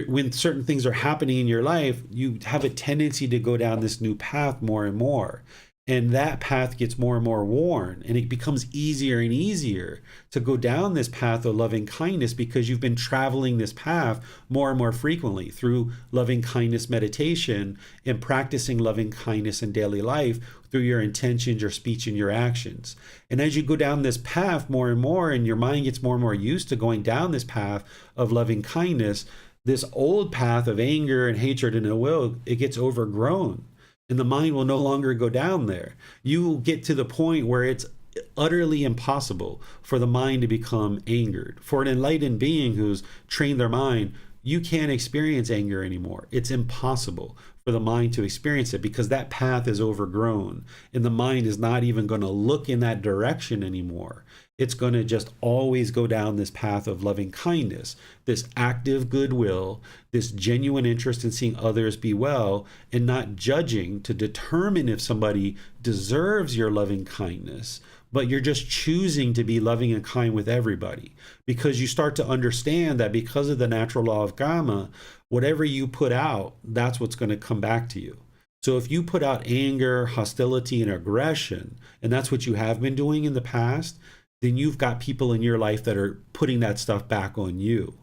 when certain things are happening in your life, you have a tendency to go down this new path more and more. And that path gets more and more worn, and it becomes easier and easier to go down this path of loving kindness because you've been traveling this path more and more frequently through loving kindness meditation and practicing loving kindness in daily life through your intentions, your speech, and your actions. And as you go down this path more and more, and your mind gets more and more used to going down this path of loving kindness, this old path of anger and hatred and ill will, it gets overgrown. And the mind will no longer go down there. You will get to the point where it's utterly impossible for the mind to become angered. For an enlightened being who's trained their mind, you can't experience anger anymore. It's impossible for the mind to experience it because that path is overgrown, and the mind is not even going to look in that direction anymore. It's going to just always go down this path of loving kindness, this active goodwill, this genuine interest in seeing others be well, and not judging to determine if somebody deserves your loving kindness, but you're just choosing to be loving and kind with everybody because you start to understand that because of the natural law of karma, whatever you put out, that's what's going to come back to you. So if you put out anger, hostility, and aggression, and that's what you have been doing in the past, then you've got people in your life that are putting that stuff back on you.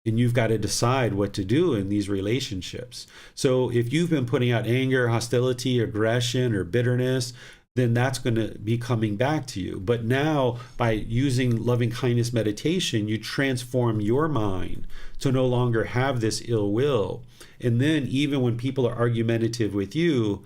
And you've got to decide what to do in these relationships. So if you've been putting out anger, hostility, aggression, or bitterness, then that's going to be coming back to you. But now, by using loving kindness meditation, you transform your mind to no longer have this ill will. And then even when people are argumentative with you,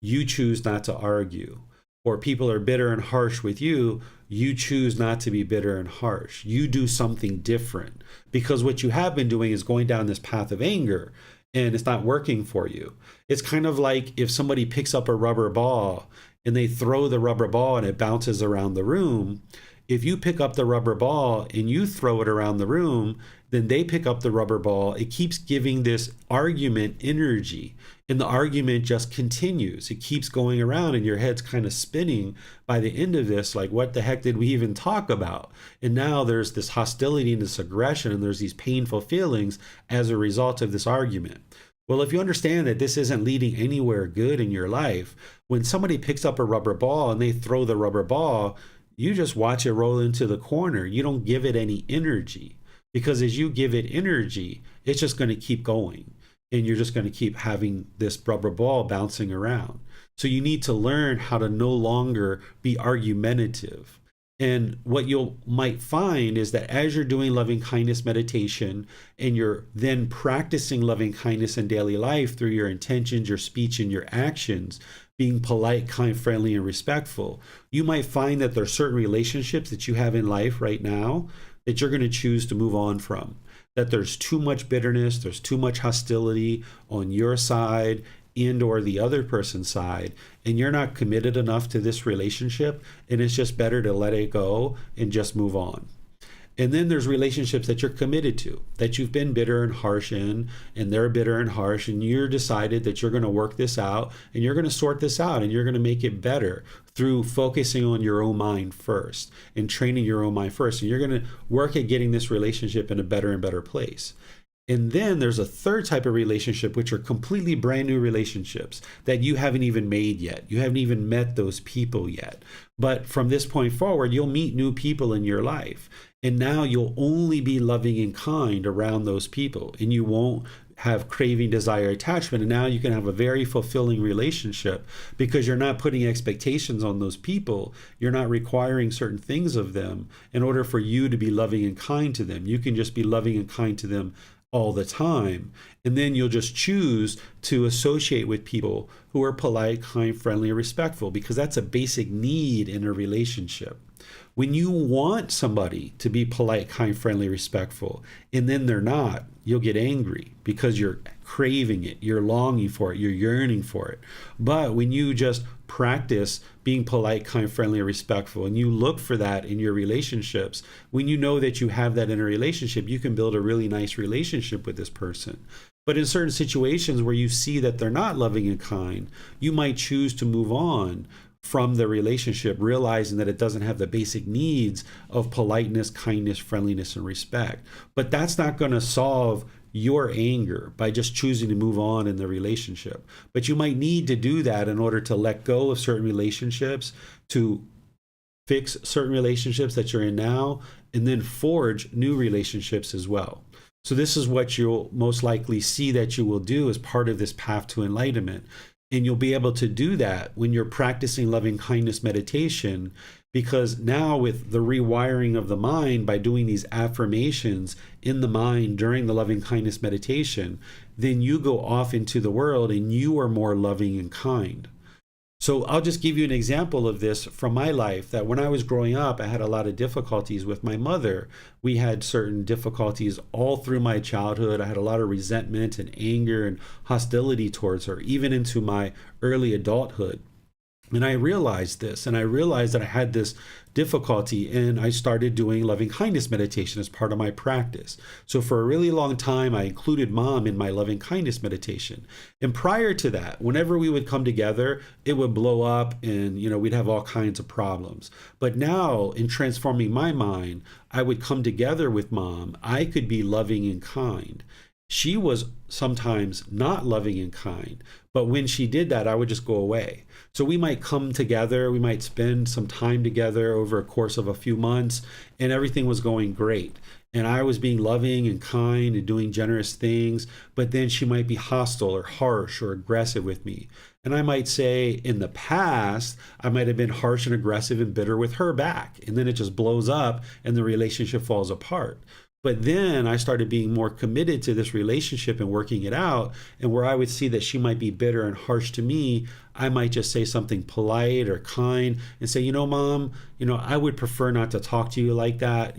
you choose not to argue. Or people are bitter and harsh with you, you choose not to be bitter and harsh. You do something different because what you have been doing is going down this path of anger and it's not working for you. It's kind of like if somebody picks up a rubber ball and they throw the rubber ball and it bounces around the room. If you pick up the rubber ball and you throw it around the room, then they pick up the rubber ball. It keeps giving this argument energy, and the argument just continues. It keeps going around, and your head's kind of spinning by the end of this, like, what the heck did we even talk about? And now there's this hostility and this aggression, and there's these painful feelings as a result of this argument. Well, if you understand that this isn't leading anywhere good in your life, when somebody picks up a rubber ball and they throw the rubber ball, you just watch it roll into the corner. You don't give it any energy, because as you give it energy, it's just going to keep going. And you're just going to keep having this rubber ball bouncing around. So you need to learn how to no longer be argumentative. And what you might find is that as you're doing loving kindness meditation and you're then practicing loving kindness in daily life through your intentions, your speech, and your actions, being polite, kind, friendly, and respectful, you might find that there are certain relationships that you have in life right now that you're going to choose to move on from. That there's too much bitterness, there's too much hostility on your side and or the other person's side, and you're not committed enough to this relationship, and it's just better to let it go and just move on. And then there's relationships that you're committed to, that you've been bitter and harsh in, and they're bitter and harsh, and you're decided that you're going to work this out, and you're going to sort this out, and you're going to make it better through focusing on your own mind first and training your own mind first. And you're going to work at getting this relationship in a better and better place. And then there's a third type of relationship, which are completely brand new relationships that you haven't even made yet. You haven't even met those people yet. But from this point forward, you'll meet new people in your life. And now you'll only be loving and kind around those people. And you won't have craving, desire, attachment. And now you can have a very fulfilling relationship because you're not putting expectations on those people. You're not requiring certain things of them in order for you to be loving and kind to them. You can just be loving and kind to them all the time. And then you'll just choose to associate with people who are polite, kind, friendly, and respectful, because that's a basic need in a relationship. When you want somebody to be polite, kind, friendly, respectful, and then they're not, you'll get angry because you're craving it, you're longing for it, you're yearning for it. But when you just practice being polite, kind, friendly, and respectful, and you look for that in your relationships, when you know that you have that in a relationship, you can build a really nice relationship with this person. But in certain situations where you see that they're not loving and kind, you might choose to move on from the relationship, realizing that it doesn't have the basic needs of politeness, kindness, friendliness, and respect. But that's not going to solve your anger by just choosing to move on in the relationship. But you might need to do that in order to let go of certain relationships, to fix certain relationships that you're in now, and then forge new relationships as well. So this is what you'll most likely see that you will do as part of this path to enlightenment. And you'll be able to do that when you're practicing loving kindness meditation, because now with the rewiring of the mind by doing these affirmations in the mind during the loving kindness meditation, then you go off into the world and you are more loving and kind. So I'll just give you an example of this from my life, that when I was growing up, I had a lot of difficulties with my mother. We had certain difficulties all through my childhood. I had a lot of resentment and anger and hostility towards her, even into my early adulthood. And I realized this, and I realized that I had this difficulty, and I started doing loving kindness meditation as part of my practice. So for a really long time, I included mom in my loving kindness meditation. And prior to that, whenever we would come together, it would blow up and, we'd have all kinds of problems. But now, in transforming my mind, I would come together with mom. I could be loving and kind. She was sometimes not loving and kind, but when she did that, I would just go away. So we might come together, we might spend some time together over a course of a few months, and everything was going great. And I was being loving and kind and doing generous things, but then she might be hostile or harsh or aggressive with me. And I might say in the past, I might have been harsh and aggressive and bitter with her back. And then it just blows up and the relationship falls apart. But then I started being more committed to this relationship and working it out. And where I would see that she might be bitter and harsh to me, I might just say something polite or kind and say, mom, I would prefer not to talk to you like that.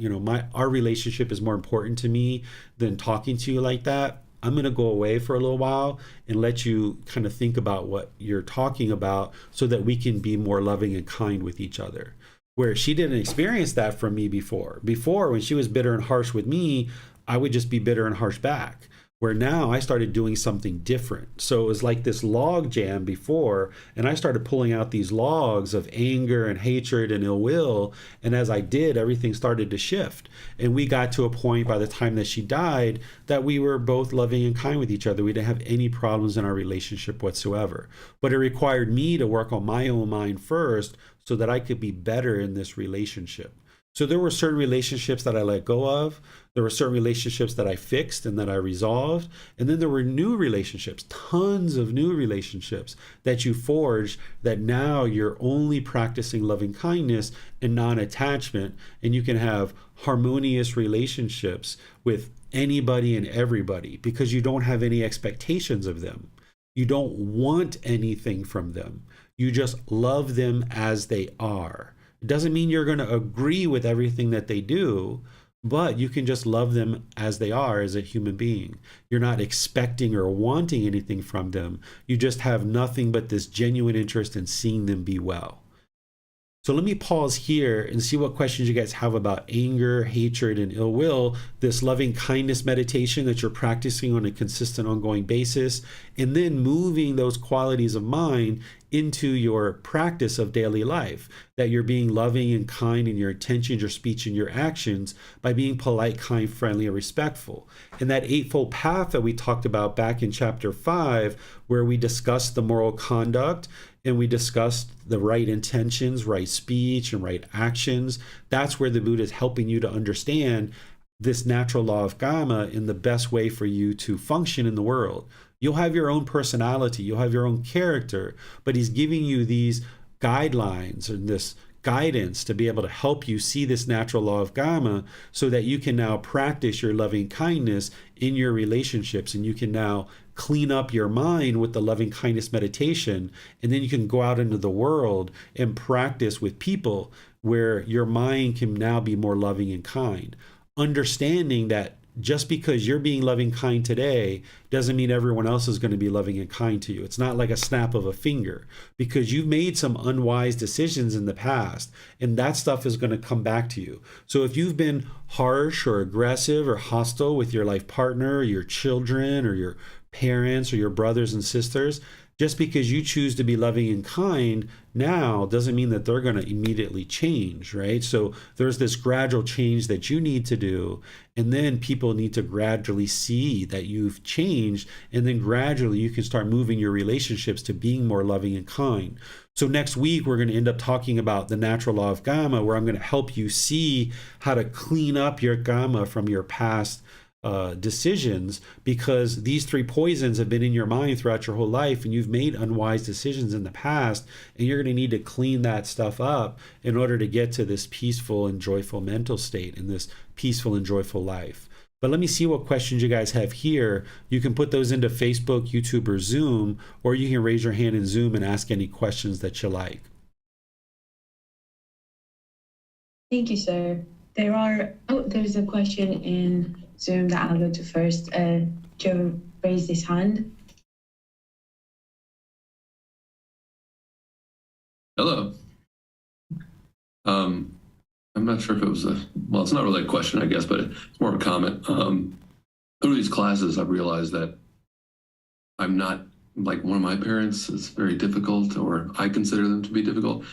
Our relationship is more important to me than talking to you like that. I'm going to go away for a little while and let you kind of think about what you're talking about so that we can be more loving and kind with each other. Where she didn't experience that from me before. Before, when she was bitter and harsh with me, I would just be bitter and harsh back. Where now I started doing something different. So it was like this log jam before, and I started pulling out these logs of anger and hatred and ill will. And as I did, everything started to shift. And we got to a point by the time that she died that we were both loving and kind with each other. We didn't have any problems in our relationship whatsoever. But it required me to work on my own mind first so that I could be better in this relationship. So there were certain relationships that I let go of. There were certain relationships that I fixed and that I resolved. And then there were new relationships, tons of new relationships that you forged, that now you're only practicing loving kindness and non-attachment. And you can have harmonious relationships with anybody and everybody because you don't have any expectations of them. You don't want anything from them. You just love them as they are. It doesn't mean you're going to agree with everything that they do, but you can just love them as they are as a human being. You're not expecting or wanting anything from them. You just have nothing but this genuine interest in seeing them be well. So let me pause here and see what questions you guys have about anger, hatred, and ill will, this loving kindness meditation that you're practicing on a consistent, ongoing basis, and then moving those qualities of mind into your practice of daily life, that you're being loving and kind in your intentions, your speech, and your actions by being polite, kind, friendly, and respectful. And that eightfold path that we talked about back in chapter 5, where we discussed the moral conduct and we discussed the right intentions, right speech, and right actions, that's where the Buddha is helping you to understand this natural law of Gotama in the best way for you to function in the world. You'll have your own personality, you'll have your own character, but he's giving you these guidelines and this guidance to be able to help you see this natural law of Gotama so that you can now practice your loving kindness in your relationships, and you can now clean up your mind with the loving kindness meditation, and then you can go out into the world and practice with people where your mind can now be more loving and kind. Understanding that just because you're being loving kind today doesn't mean everyone else is going to be loving and kind to you. It's not like a snap of a finger, because you've made some unwise decisions in the past, and that stuff is going to come back to you. So if you've been harsh or aggressive or hostile with your life partner, or your children, or your parents, or your brothers and sisters, Just because you choose to be loving and kind now doesn't mean that they're going to immediately change, right? So there's this gradual change that you need to do. And then people need to gradually see that you've changed. And then gradually you can start moving your relationships to being more loving and kind. So next week, we're going to end up talking about the natural law of Gama, where I'm going to help you see how to clean up your Gama from your past decisions, because these three poisons have been in your mind throughout your whole life, and you've made unwise decisions in the past, and you're going to need to clean that stuff up in order to get to this peaceful and joyful mental state and this peaceful and joyful life. But let me see what questions you guys have here. You can put those into Facebook, YouTube, or Zoom, or you can raise your hand in Zoom and ask any questions that you like. Thank you, sir. There's a question in Zoom that I'll go to first. Joe raised his hand. Hello. I'm not sure if it was it's not really a question, I guess, but it's more of a comment. Through these classes, I've realized that I'm not like one of my parents is very difficult, or I consider them to be difficult.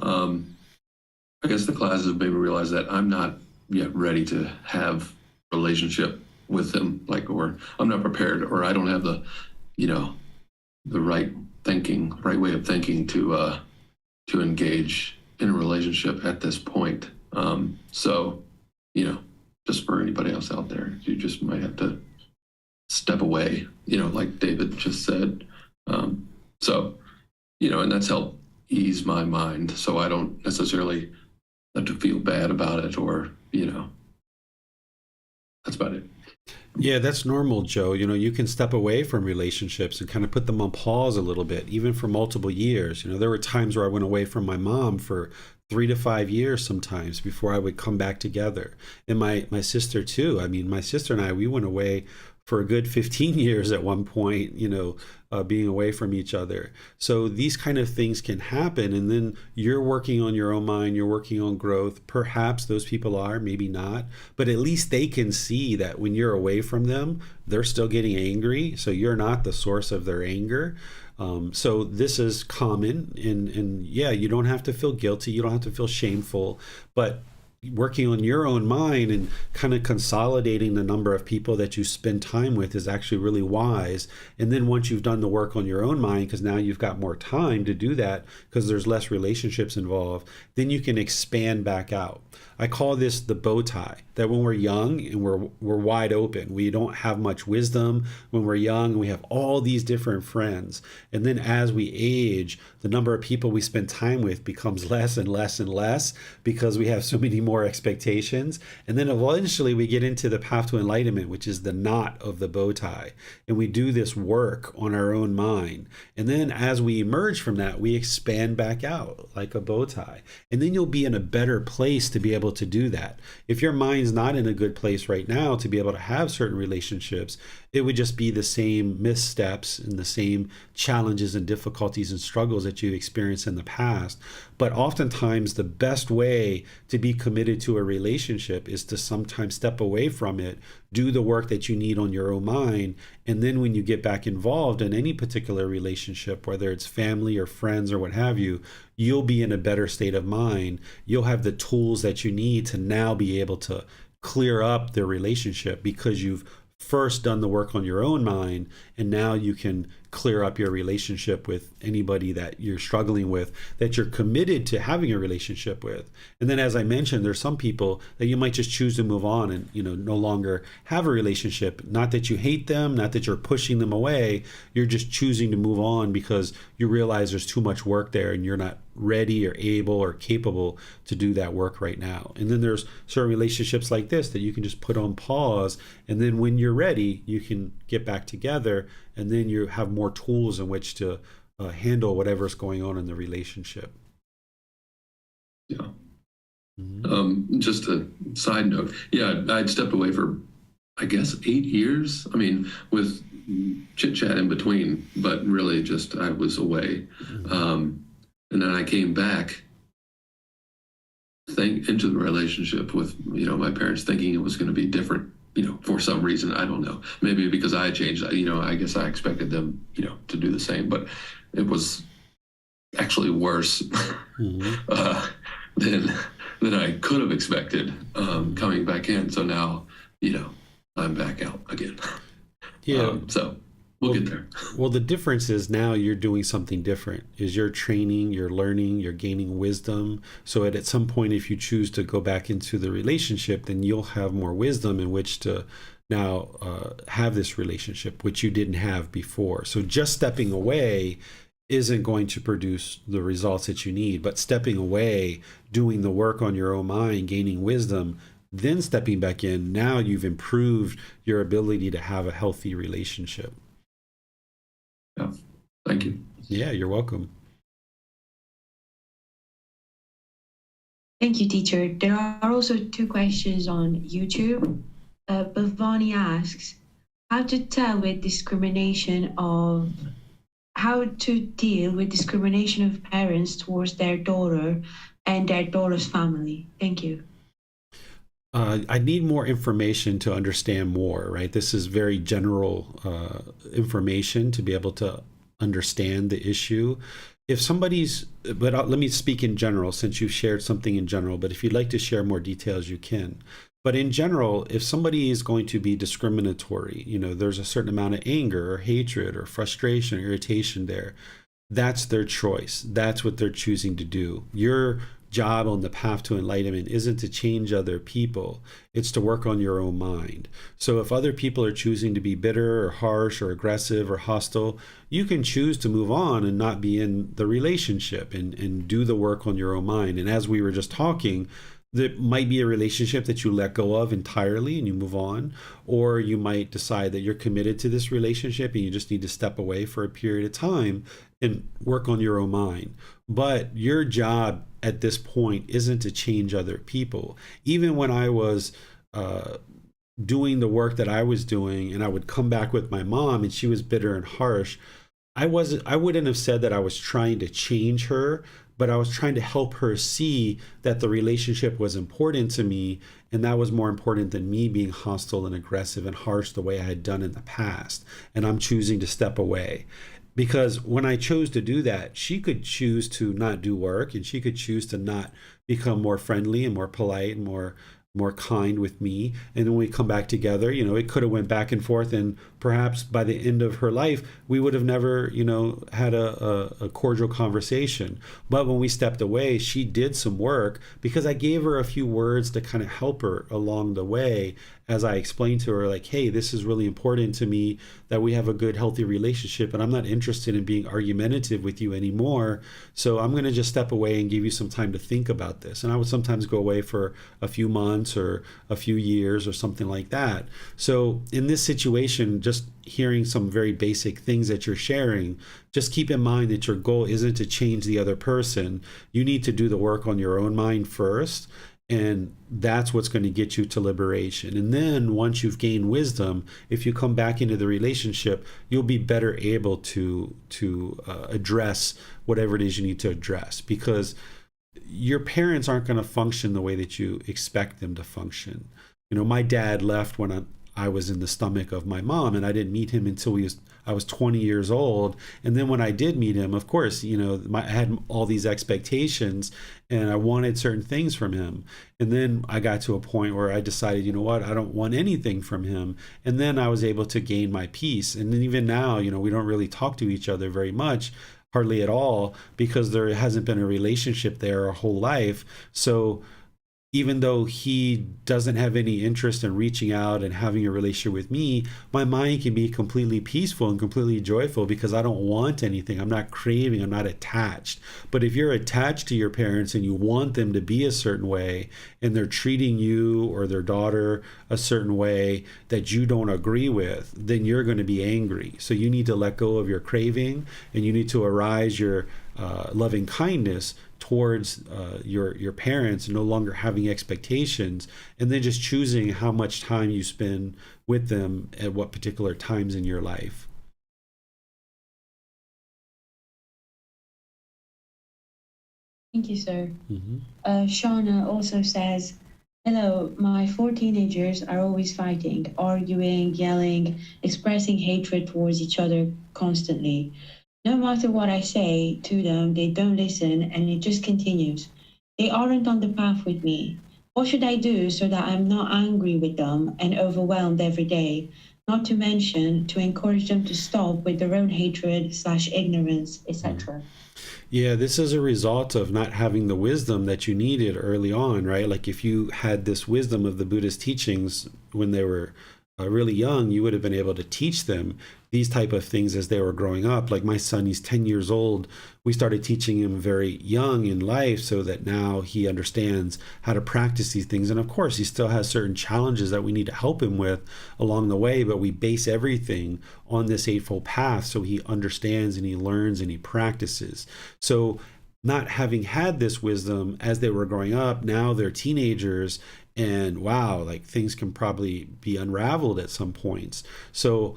I guess the classes have made me realize that I'm not yet ready to have a relationship with them, or I'm not prepared, or I don't have the right way of thinking to engage in a relationship at this point. So, just for anybody else out there, you just might have to step away, like David just said. And that's helped ease my mind, so I don't necessarily have to feel bad about it, or, that's about it. Yeah, that's normal, Joe. You can step away from relationships and kind of put them on pause a little bit, even for multiple years. There were times where I went away from my mom for 3 to 5 years sometimes before I would come back together. And my sister too. I mean, my sister and I, we went away for a good 15 years at one point, being away from each other. So these kind of things can happen. And then you're working on your own mind, you're working on growth. Perhaps those people are, maybe not, but at least they can see that when you're away from them, they're still getting angry. So you're not the source of their anger. So this is common, and yeah, you don't have to feel guilty. You don't have to feel shameful, but working on your own mind and kind of consolidating the number of people that you spend time with is actually really wise. And then once you've done the work on your own mind, because now you've got more time to do that because there's less relationships involved, then you can expand back out. I call this the bow tie, that when we're young and we're wide open, we don't have much wisdom. When we're young, we have all these different friends. And then as we age, the number of people we spend time with becomes less and less and less because we have so many more expectations. And then eventually we get into the path to enlightenment, which is the knot of the bow tie. And we do this work on our own mind. And then as we emerge from that, we expand back out like a bow tie. And then you'll be in a better place to be able to do that. If your mind's not in a good place right now to be able to have certain relationships, it would just be the same missteps and the same challenges and difficulties and struggles that you've experienced in the past. But oftentimes the best way to be committed to a relationship is to sometimes step away from it, do the work that you need on your own mind, and then when you get back involved in any particular relationship, whether it's family or friends or what have you, you'll be in a better state of mind. You'll have the tools that you need to now be able to clear up the relationship because you've first done the work on your own mind, and now you can clear up your relationship with anybody that you're struggling with, that you're committed to having a relationship with. And then, as I mentioned, there's some people that you might just choose to move on and no longer have a relationship. Not that you hate them, not that you're pushing them away, you're just choosing to move on because you realize there's too much work there and you're not ready or able or capable to do that work right now. And then there's certain relationships like this that you can just put on pause, and then when you're ready, you can get back together, and then you have more tools in which to handle whatever's going on in the relationship. Yeah. Mm-hmm. Just a side note. Yeah, I'd stepped away for, I guess, 8 years. I mean, with chit chat in between, but really just I was away. Mm-hmm. And then I came back into the relationship with, my parents, thinking it was going to be different. for some reason, I don't know. Maybe because I changed, I guess I expected them, to do the same, but it was actually worse Mm-hmm. than I could have expected coming back in. So now, I'm back out again. Yeah. So we'll get there. Well, the difference is now you're doing something different. Is you're training, you're learning, you're gaining wisdom. So at some point, if you choose to go back into the relationship, then you'll have more wisdom in which to now have this relationship, which you didn't have before. So just stepping away isn't going to produce the results that you need, but stepping away, doing the work on your own mind, gaining wisdom, then stepping back in, now you've improved your ability to have a healthy relationship. Yeah. Thank you. Yeah, you're welcome. Thank you, teacher. There are also 2 questions on YouTube. Bhavani asks, how to deal with discrimination of parents towards their daughter and their daughter's family. Thank you. I need more information to understand more, right? This is very general information to be able to understand the issue. If somebody's, but let me speak in general since you've shared something in general, but if you'd like to share more details, you can. But in general, if somebody is going to be discriminatory, there's a certain amount of anger or hatred or frustration or irritation there. That's their choice. That's what they're choosing to do. Your job on the path to enlightenment isn't to change other people. It's to work on your own mind. So if other people are choosing to be bitter or harsh or aggressive or hostile, you can choose to move on and not be in the relationship and do the work on your own mind. And as we were just talking, there might be a relationship that you let go of entirely and you move on, or you might decide that you're committed to this relationship and you just need to step away for a period of time and work on your own mind. But your job at this point isn't to change other people. Even when I was doing the work that I was doing and I would come back with my mom and she was bitter and harsh, I wouldn't have said that I was trying to change her, but I was trying to help her see that the relationship was important to me, and that was more important than me being hostile and aggressive and harsh the way I had done in the past. And I'm choosing to step away. Because when I chose to do that, she could choose to not do work and she could choose to not become more friendly and more polite and more kind with me. And then when we come back together, it could have went back and forth, and perhaps by the end of her life, we would have never, had a cordial conversation. But when we stepped away, she did some work because I gave her a few words to kind of help her along the way as I explained to her, like, hey, this is really important to me that we have a good, healthy relationship, and I'm not interested in being argumentative with you anymore. So I'm going to just step away and give you some time to think about this. And I would sometimes go away for a few months or a few years or something like that. So in this situation, just hearing some very basic things that you're sharing, just keep in mind that your goal isn't to change the other person. You need to do the work on your own mind first. And that's what's going to get you to liberation. And then once you've gained wisdom, if you come back into the relationship, you'll be better able to address whatever it is you need to address, because your parents aren't going to function the way that you expect them to function. My dad left when I was in the stomach of my mom, and I didn't meet him until I was 20 years old. And then when I did meet him, of course, I had all these expectations and I wanted certain things from him. And then I got to a point where I decided, what, I don't want anything from him. And then I was able to gain my peace. And then even now, we don't really talk to each other very much, hardly at all, because there hasn't been a relationship there our whole life. So even though he doesn't have any interest in reaching out and having a relationship with me, my mind can be completely peaceful and completely joyful because I don't want anything. I'm not craving, I'm not attached. But if you're attached to your parents and you want them to be a certain way, and they're treating you or their daughter a certain way that you don't agree with, then you're going to be angry. So you need to let go of your craving, and you need to arise your loving kindness towards your parents, no longer having expectations, and then just choosing how much time you spend with them at what particular times in your life. Thank you, sir. Mm-hmm. Shauna also says, Hello, my four teenagers are always fighting, arguing, yelling, expressing hatred towards each other constantly. No matter what I say to them, they don't listen and it just continues. They aren't on the path with me. What should I do so that I'm not angry with them and overwhelmed every day? Not to mention to encourage them to stop with their own hatred slash ignorance, etc. Yeah, this is a result of not having the wisdom that you needed early on, right? Like if you had this wisdom of the Buddhist teachings when they were really young, you would have been able to teach them these type of things as they were growing up. Like my son, he's 10 years old. We started teaching him very young in life so that now he understands how to practice these things. And of course, he still has certain challenges that we need to help him with along the way, but we base everything on this Eightfold Path so he understands and he learns and he practices. So not having had this wisdom as they were growing up, now they're teenagers, and wow, like things can probably be unraveled at some points. So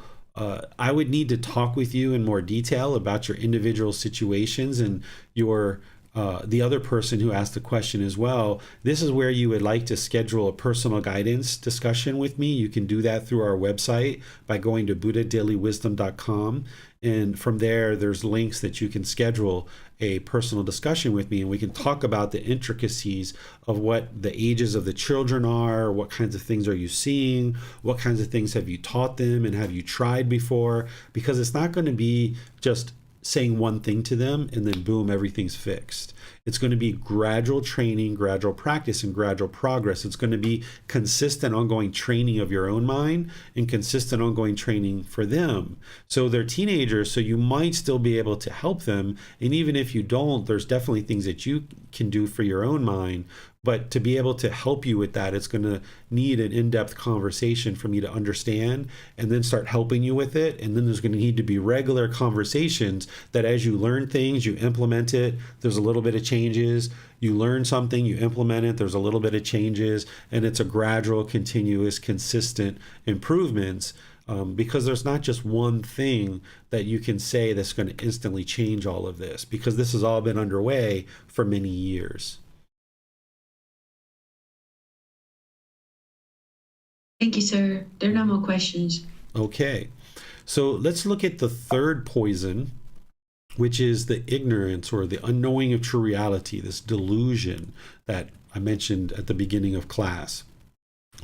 I would need to talk with you in more detail about your individual situations and your the other person who asked the question as well. This is where you would like to schedule a personal guidance discussion with me. You can do that through our website by going to buddhadailywisdom.com. And from there, there's links that you can schedule a personal discussion with me, and we can talk about the intricacies of what the ages of the children are, what kinds of things are you seeing, what kinds of things have you taught them, and have you tried before? Because it's not going to be just saying one thing to them and then boom, everything's fixed. It's going to be gradual training, gradual practice, and gradual progress. It's going to be consistent, ongoing training of your own mind and consistent, ongoing training for them. So they're teenagers, so you might still be able to help them. And even if you don't, there's definitely things that you can do for your own mind. But to be able to help you with that, it's going to need an in-depth conversation for me to understand and then start helping you with it. And then there's going to need to be regular conversations that as you learn things, you implement it. There's a little bit of changes. You learn something, you implement it. There's a little bit of changes. And it's a gradual, continuous, consistent improvements. Because there's not just one thing that you can say that's going to instantly change all of this, because this has all been underway for many years. Thank you, sir. There are no more questions. Okay, so let's look at the third poison, which is the ignorance or the unknowing of true reality, this delusion that I mentioned at the beginning of class.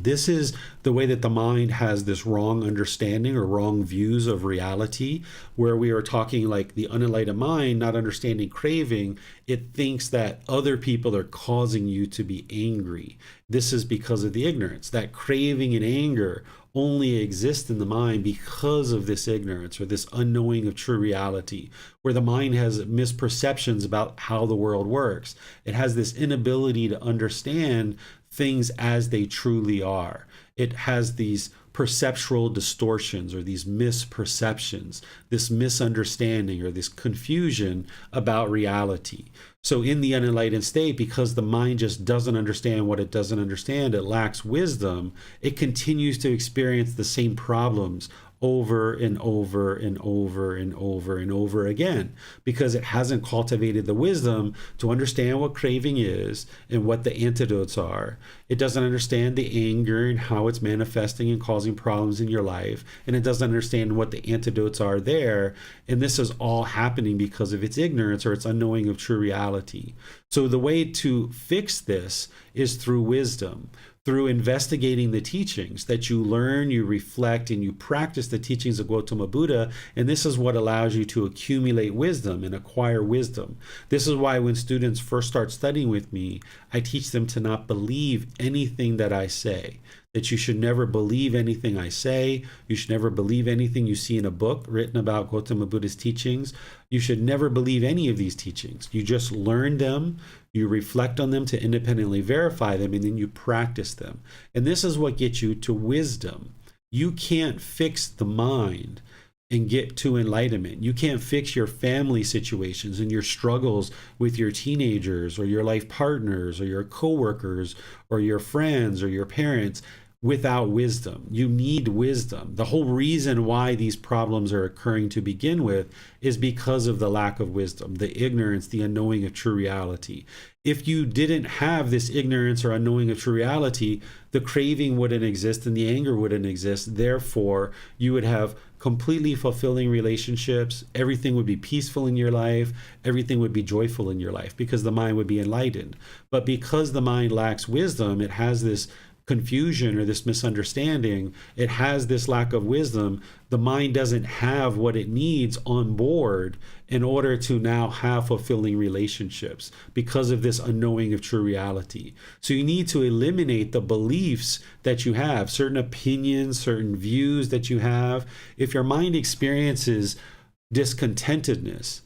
This is the way that the mind has this wrong understanding or wrong views of reality, where we are talking like the unenlightened mind, not understanding craving. It thinks that other people are causing you to be angry. This is because of the ignorance. That craving and anger only exist in the mind because of this ignorance or this unknowing of true reality, where the mind has misperceptions about how the world works. It has this inability to understand things as they truly are. It has these perceptual distortions or these misperceptions, this misunderstanding or this confusion about reality. So in the unenlightened state, because the mind just doesn't understand what it doesn't understand, it lacks wisdom, it continues to experience the same problems over and over and over and over and over again, because it hasn't cultivated the wisdom to understand what craving is and what the antidotes are. It doesn't understand the anger and how it's manifesting and causing problems in your life, and it doesn't understand what the antidotes are there. And this is all happening because of its ignorance or its unknowing of true reality. So the way to fix this is through wisdom, through investigating the teachings that you learn, you reflect, and you practice the teachings of Gautama Buddha. And this is what allows you to accumulate wisdom and acquire wisdom. This is why when students first start studying with me, I teach them to not believe anything that I say, that you should never believe anything I say. You should never believe anything you see in a book written about Gautama Buddha's teachings. You should never believe any of these teachings. You just learn them, you reflect on them to independently verify them, and then you practice them. And this is what gets you to wisdom. You can't fix the mind and get to enlightenment. You can't fix your family situations and your struggles with your teenagers or your life partners or your coworkers or your friends or your parents. without wisdom. You need wisdom. The whole reason why these problems are occurring to begin with is because of the lack of wisdom, the ignorance, the unknowing of true reality. If you didn't have this ignorance or unknowing of true reality, the craving wouldn't exist and the anger wouldn't exist. Therefore, you would have completely fulfilling relationships. Everything would be peaceful in your life. Everything would be joyful in your life because the mind would be enlightened. But because the mind lacks wisdom, it has this confusion or this misunderstanding, it has this lack of wisdom. The mind doesn't have what it needs on board in order to now have fulfilling relationships because of this unknowing of true reality. So you need to eliminate the beliefs that you have, certain opinions, certain views that you have. If your mind experiences discontentedness,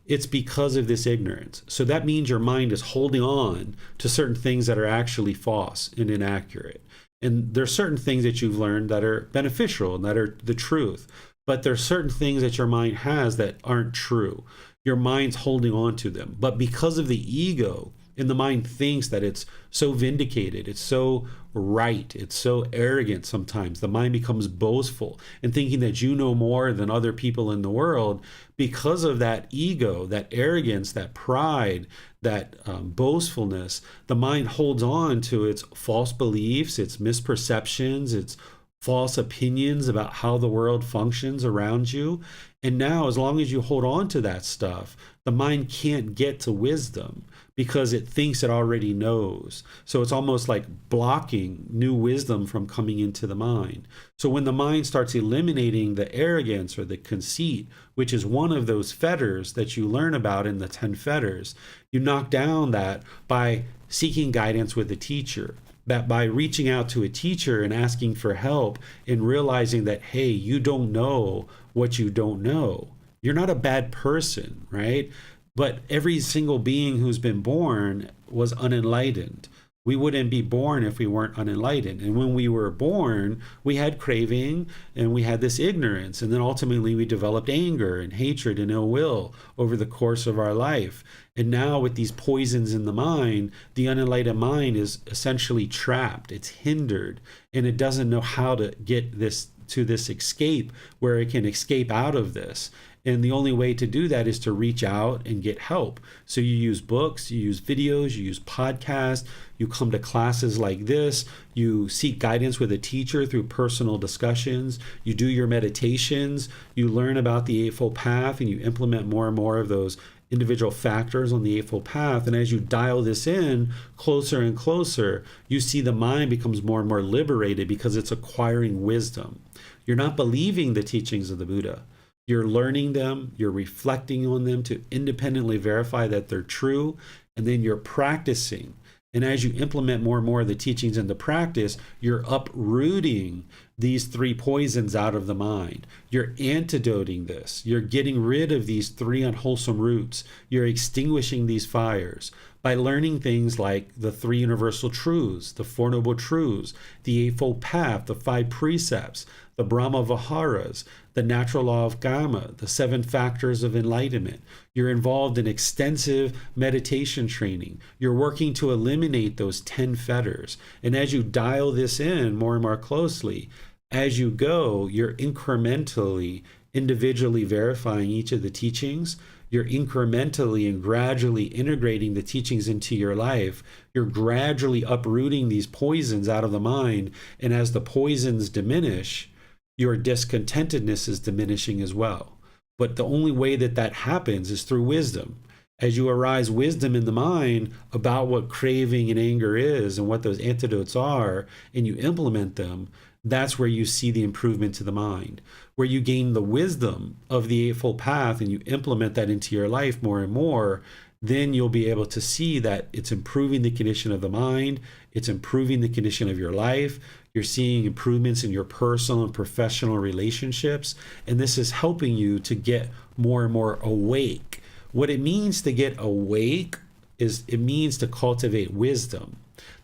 it's because of this ignorance. So that means your mind is holding on to certain things that are actually false and inaccurate. And there's certain things that you've learned that are beneficial and that are the truth. But there's certain things that your mind has that aren't true. Your mind's holding on to them. But because of the ego, and the mind thinks that it's so vindicated, it's so right, it's so arrogant sometimes. The mind becomes boastful and thinking that you know more than other people in the world. Because of that ego, that arrogance, that pride, that boastfulness, the mind holds on to its false beliefs, its misperceptions, its false opinions about how the world functions around you. And now, as long as you hold on to that stuff, the mind can't get to wisdom because it thinks it already knows. So it's almost like blocking new wisdom from coming into the mind. So when the mind starts eliminating the arrogance or the conceit, which is one of those fetters that you learn about in the 10 fetters, you knock down that by seeking guidance with a teacher. That by reaching out to a teacher and asking for help and realizing that, hey, you don't know what you don't know. You're not a bad person, right? But every single being who's been born was unenlightened. We wouldn't be born if we weren't unenlightened. And when we were born, we had craving and we had this ignorance. And then ultimately we developed anger and hatred and ill will over the course of our life. And now with these poisons in the mind, the unenlightened mind is essentially trapped. It's hindered and it doesn't know how to get this to this escape where it can escape out of this. And the only way to do that is to reach out and get help. So you use books, you use videos, you use podcasts, you come to classes like this, you seek guidance with a teacher through personal discussions, you do your meditations, you learn about the Eightfold Path, and you implement more and more of those individual factors on the Eightfold Path. And as you dial this in closer and closer, you see the mind becomes more and more liberated because it's acquiring wisdom. You're not believing the teachings of the Buddha. You're learning them, you're reflecting on them to independently verify that they're true, and then you're practicing. And as you implement more and more of the teachings into practice, you're uprooting these 3 poisons out of the mind. You're antidoting this. You're getting rid of these 3 unwholesome roots. You're extinguishing these fires by learning things like the 3 universal truths, the 4 noble truths, the Eightfold Path, the 5 precepts, the Brahma Viharas, the natural law of Gama, the 7 factors of enlightenment. You're involved in extensive meditation training. You're working to eliminate those 10 fetters. And as you dial this in more and more closely, as you go, you're incrementally, individually verifying each of the teachings. You're incrementally and gradually integrating the teachings into your life. You're gradually uprooting these poisons out of the mind. And as the poisons diminish, your discontentedness is diminishing as well. But the only way that that happens is through wisdom. As you arise wisdom in the mind about what craving and anger is and what those antidotes are, and you implement them, that's where you see the improvement to the mind. Where you gain the wisdom of the Eightfold Path and you implement that into your life more and more, then you'll be able to see that it's improving the condition of the mind, it's improving the condition of your life, you're seeing improvements in your personal and professional relationships, and this is helping you to get more and more awake. What it means to get awake is it means to cultivate wisdom.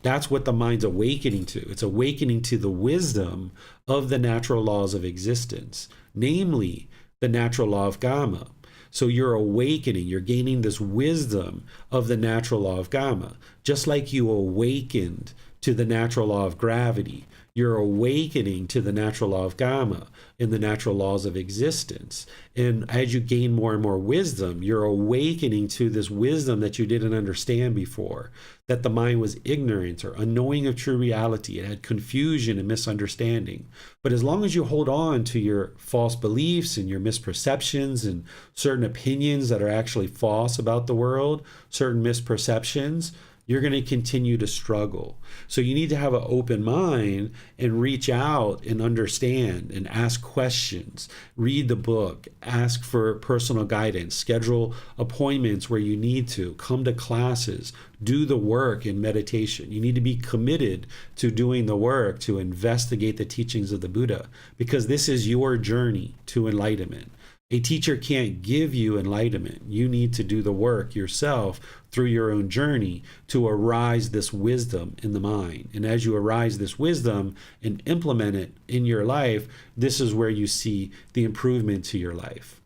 That's what the mind's awakening to. It's awakening to the wisdom of the natural laws of existence, namely the natural law of Gama. So you're awakening, you're gaining this wisdom of the natural law of Gama. Just like you awakened to the natural law of gravity, you're awakening to the natural law of Gama and the natural laws of existence. And as you gain more and more wisdom, you're awakening to this wisdom that you didn't understand before, that the mind was ignorant or unknowing of true reality. It had confusion and misunderstanding. But as long as you hold on to your false beliefs and your misperceptions and certain opinions that are actually false about the world, certain misperceptions, you're going to continue to struggle. So you need to have an open mind and reach out and understand and ask questions, read the book, ask for personal guidance, schedule appointments where you need to, come to classes, do the work in meditation. You need to be committed to doing the work to investigate the teachings of the Buddha, because this is your journey to enlightenment. A teacher can't give you enlightenment. You need to do the work yourself through your own journey to arise this wisdom in the mind. And as you arise this wisdom and implement it in your life, this is where you see the improvement to your life.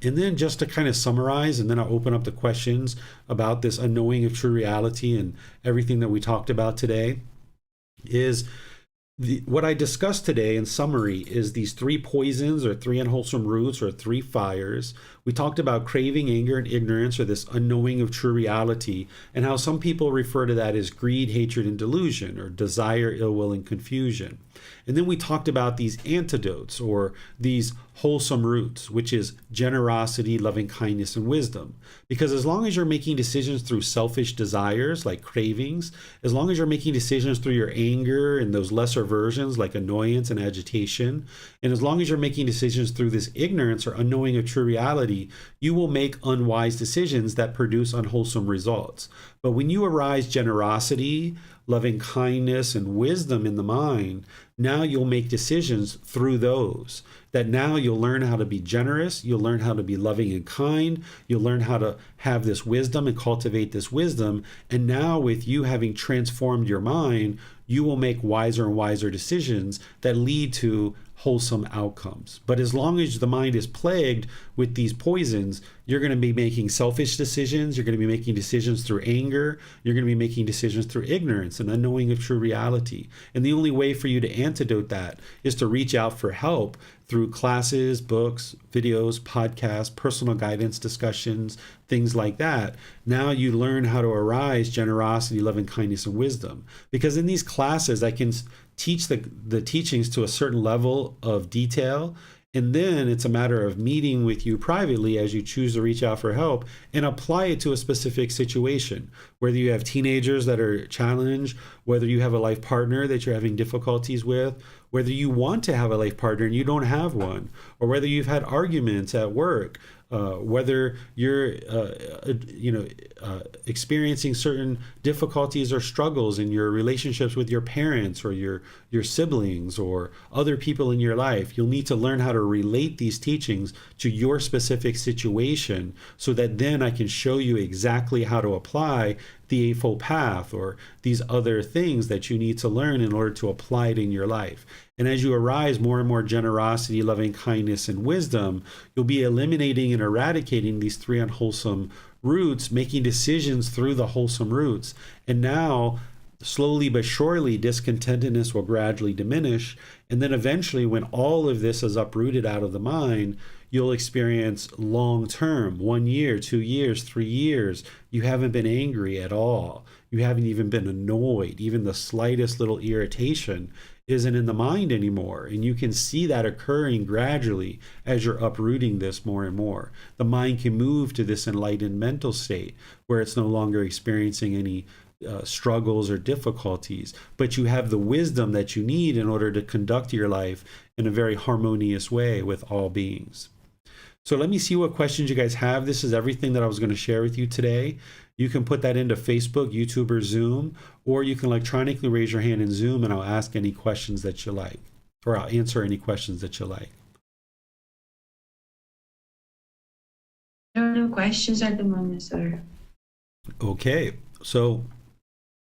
And then just to kind of summarize, and then I'll open up the questions about this unknowing of true reality and everything that we talked about today, is what I discussed today in summary is these three poisons or three unwholesome roots or three fires. We talked about craving, anger, and ignorance, or this unknowing of true reality, and how some people refer to that as greed, hatred, and delusion, or desire, ill will, and confusion. And then we talked about these antidotes or these wholesome roots, which is generosity, loving kindness, and wisdom. Because as long as you're making decisions through selfish desires like cravings, as long as you're making decisions through your anger and those lesser versions like annoyance and agitation, and as long as you're making decisions through this ignorance or unknowing of true reality, you will make unwise decisions that produce unwholesome results. But when you arise generosity, loving kindness, and wisdom in the mind, now you'll make decisions through those. That now you'll learn how to be generous, you'll learn how to be loving and kind, you'll learn how to have this wisdom and cultivate this wisdom. And now with you having transformed your mind, you will make wiser and wiser decisions that lead to wholesome outcomes. But as long as the mind is plagued with these poisons, you're going to be making selfish decisions, you're going to be making decisions through anger, you're going to be making decisions through ignorance and unknowing of true reality. And the only way for you to antidote that is to reach out for help through classes, books, videos, podcasts, personal guidance discussions, things like that. Now you learn how to arise generosity, loving kindness, and wisdom. Because in these classes, I can teach the teachings to a certain level of detail, and then it's a matter of meeting with you privately as you choose to reach out for help and apply it to a specific situation. Whether you have teenagers that are challenged, whether you have a life partner that you're having difficulties with, whether you want to have a life partner and you don't have one, or whether you've had arguments at work, whether you're experiencing certain difficulties or struggles in your relationships with your parents or your siblings or other people in your life, you'll need to learn how to relate these teachings to your specific situation, so that then I can show you exactly how to apply the Eightfold Path or these other things that you need to learn in order to apply it in your life. And as you arise more and more generosity, loving kindness, and wisdom, you'll be eliminating and eradicating these three unwholesome roots, making decisions through the wholesome roots. And now, slowly but surely, discontentedness will gradually diminish. And then eventually, when all of this is uprooted out of the mind, you'll experience long-term, 1 year, 2 years, 3 years. You haven't been angry at all. You haven't even been annoyed. Even the slightest little irritation isn't in the mind anymore. And you can see that occurring gradually as you're uprooting this more and more. The mind can move to this enlightened mental state where it's no longer experiencing any struggles or difficulties, but you have the wisdom that you need in order to conduct your life in a very harmonious way with all beings. So let me see what questions you guys have. This is everything that I was going to share with you today. You can put that into Facebook, YouTube, or Zoom, or you can electronically raise your hand in Zoom and I'll ask any questions that you like, or I'll answer any questions that you like. There are no questions at the moment, sir. Okay, so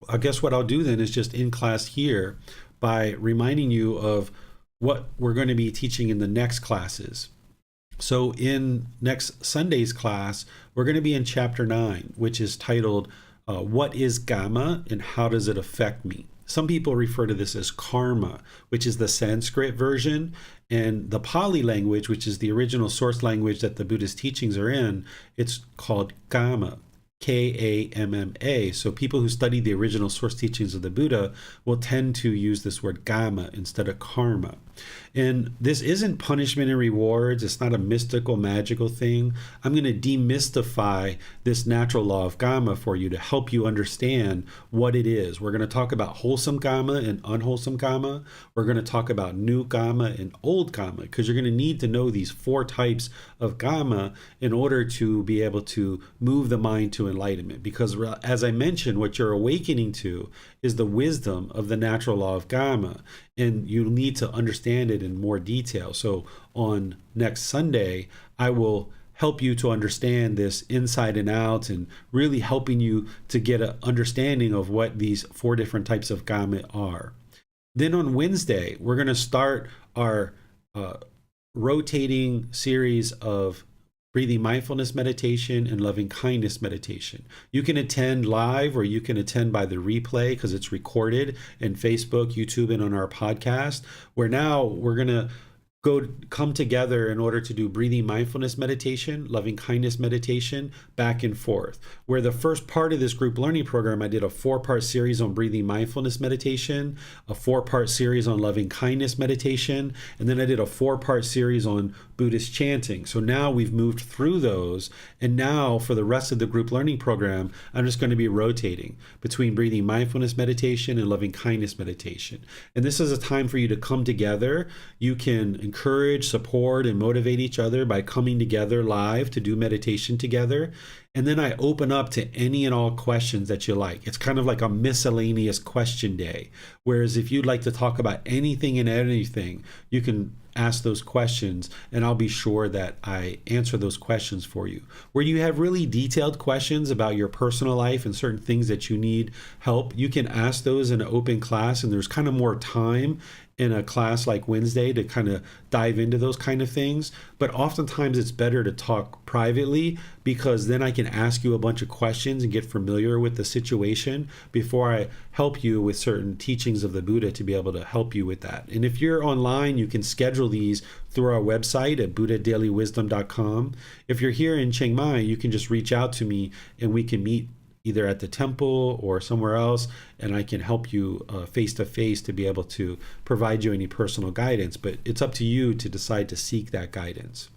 I guess what I'll do then is just in class here by reminding you of what we're going to be teaching in the next classes. So in next Sunday's class, we're going to be in chapter 9, which is titled, What is Gama and How Does It Affect Me? some people refer to this as karma, which is the Sanskrit version, and the Pali language, which is the original source language that the Buddhist teachings are in, it's called Kama. Kamma. So people who study the original source teachings of the Buddha will tend to use this word Kama instead of karma. And this isn't punishment and rewards. It's not a mystical, magical thing. I'm going to demystify this natural law of Kama for you to help you understand what it is. We're going to talk about wholesome Kama and unwholesome Kama. We're going to talk about new Kama and old Kama, because you're going to need to know these 4 types of Kama in order to be able to move the mind to enlightenment. Because as I mentioned, what you're awakening to is the wisdom of the natural law of Kama, and you need to understand it in more detail. So on next Sunday, I will help you to understand this inside and out, and really helping you to get an understanding of what these 4 different types of Kama are. Then on Wednesday, we're going to start our rotating series of breathing mindfulness meditation and loving kindness meditation. You can attend live, or you can attend by the replay, because it's recorded in Facebook, YouTube, and on our podcast, where now we're going to come together in order to do breathing mindfulness meditation, loving kindness meditation, back and forth. Where the first part of this group learning program, I did a 4-part series on breathing mindfulness meditation, a 4-part series on loving kindness meditation, and then I did a 4-part series on Buddhist chanting. So now we've moved through those, and now for the rest of the group learning program, I'm just going to be rotating between breathing mindfulness meditation and loving kindness meditation. And this is a time for you to come together. You can encourage, support, and motivate each other by coming together live to do meditation together. And then I open up to any and all questions that you like. It's kind of like a miscellaneous question day. Whereas if you'd like to talk about anything and anything, you can ask those questions, and I'll be sure that I answer those questions for you. Where you have really detailed questions about your personal life and certain things that you need help, you can ask those in an open class, and there's kind of more time in a class like Wednesday to kind of dive into those kind of things. But oftentimes it's better to talk privately, because then I can ask you a bunch of questions and get familiar with the situation before I help you with certain teachings of the Buddha to be able to help you with that. And if you're online, you can schedule these through our website at buddhadailywisdom.com. If you're here in Chiang Mai, you can just reach out to me and we can meet either at the temple or somewhere else, and I can help you face to face to be able to provide you any personal guidance. But it's up to you to decide to seek that guidance.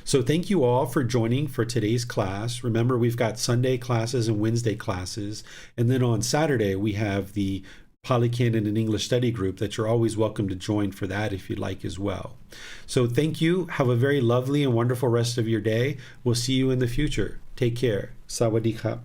So thank you all for joining for today's class. Remember, we've got Sunday classes and Wednesday classes, and then on Saturday we have the Pali Canon and English study group that you're always welcome to join for that if you'd like as well. So thank you. Have a very lovely and wonderful rest of your day. We'll see you in the future. Take care. Sawadee krap.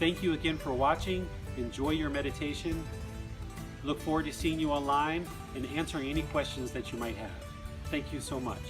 Thank you again for watching. Enjoy your meditation. Look forward to seeing you online and answering any questions that you might have. Thank you so much.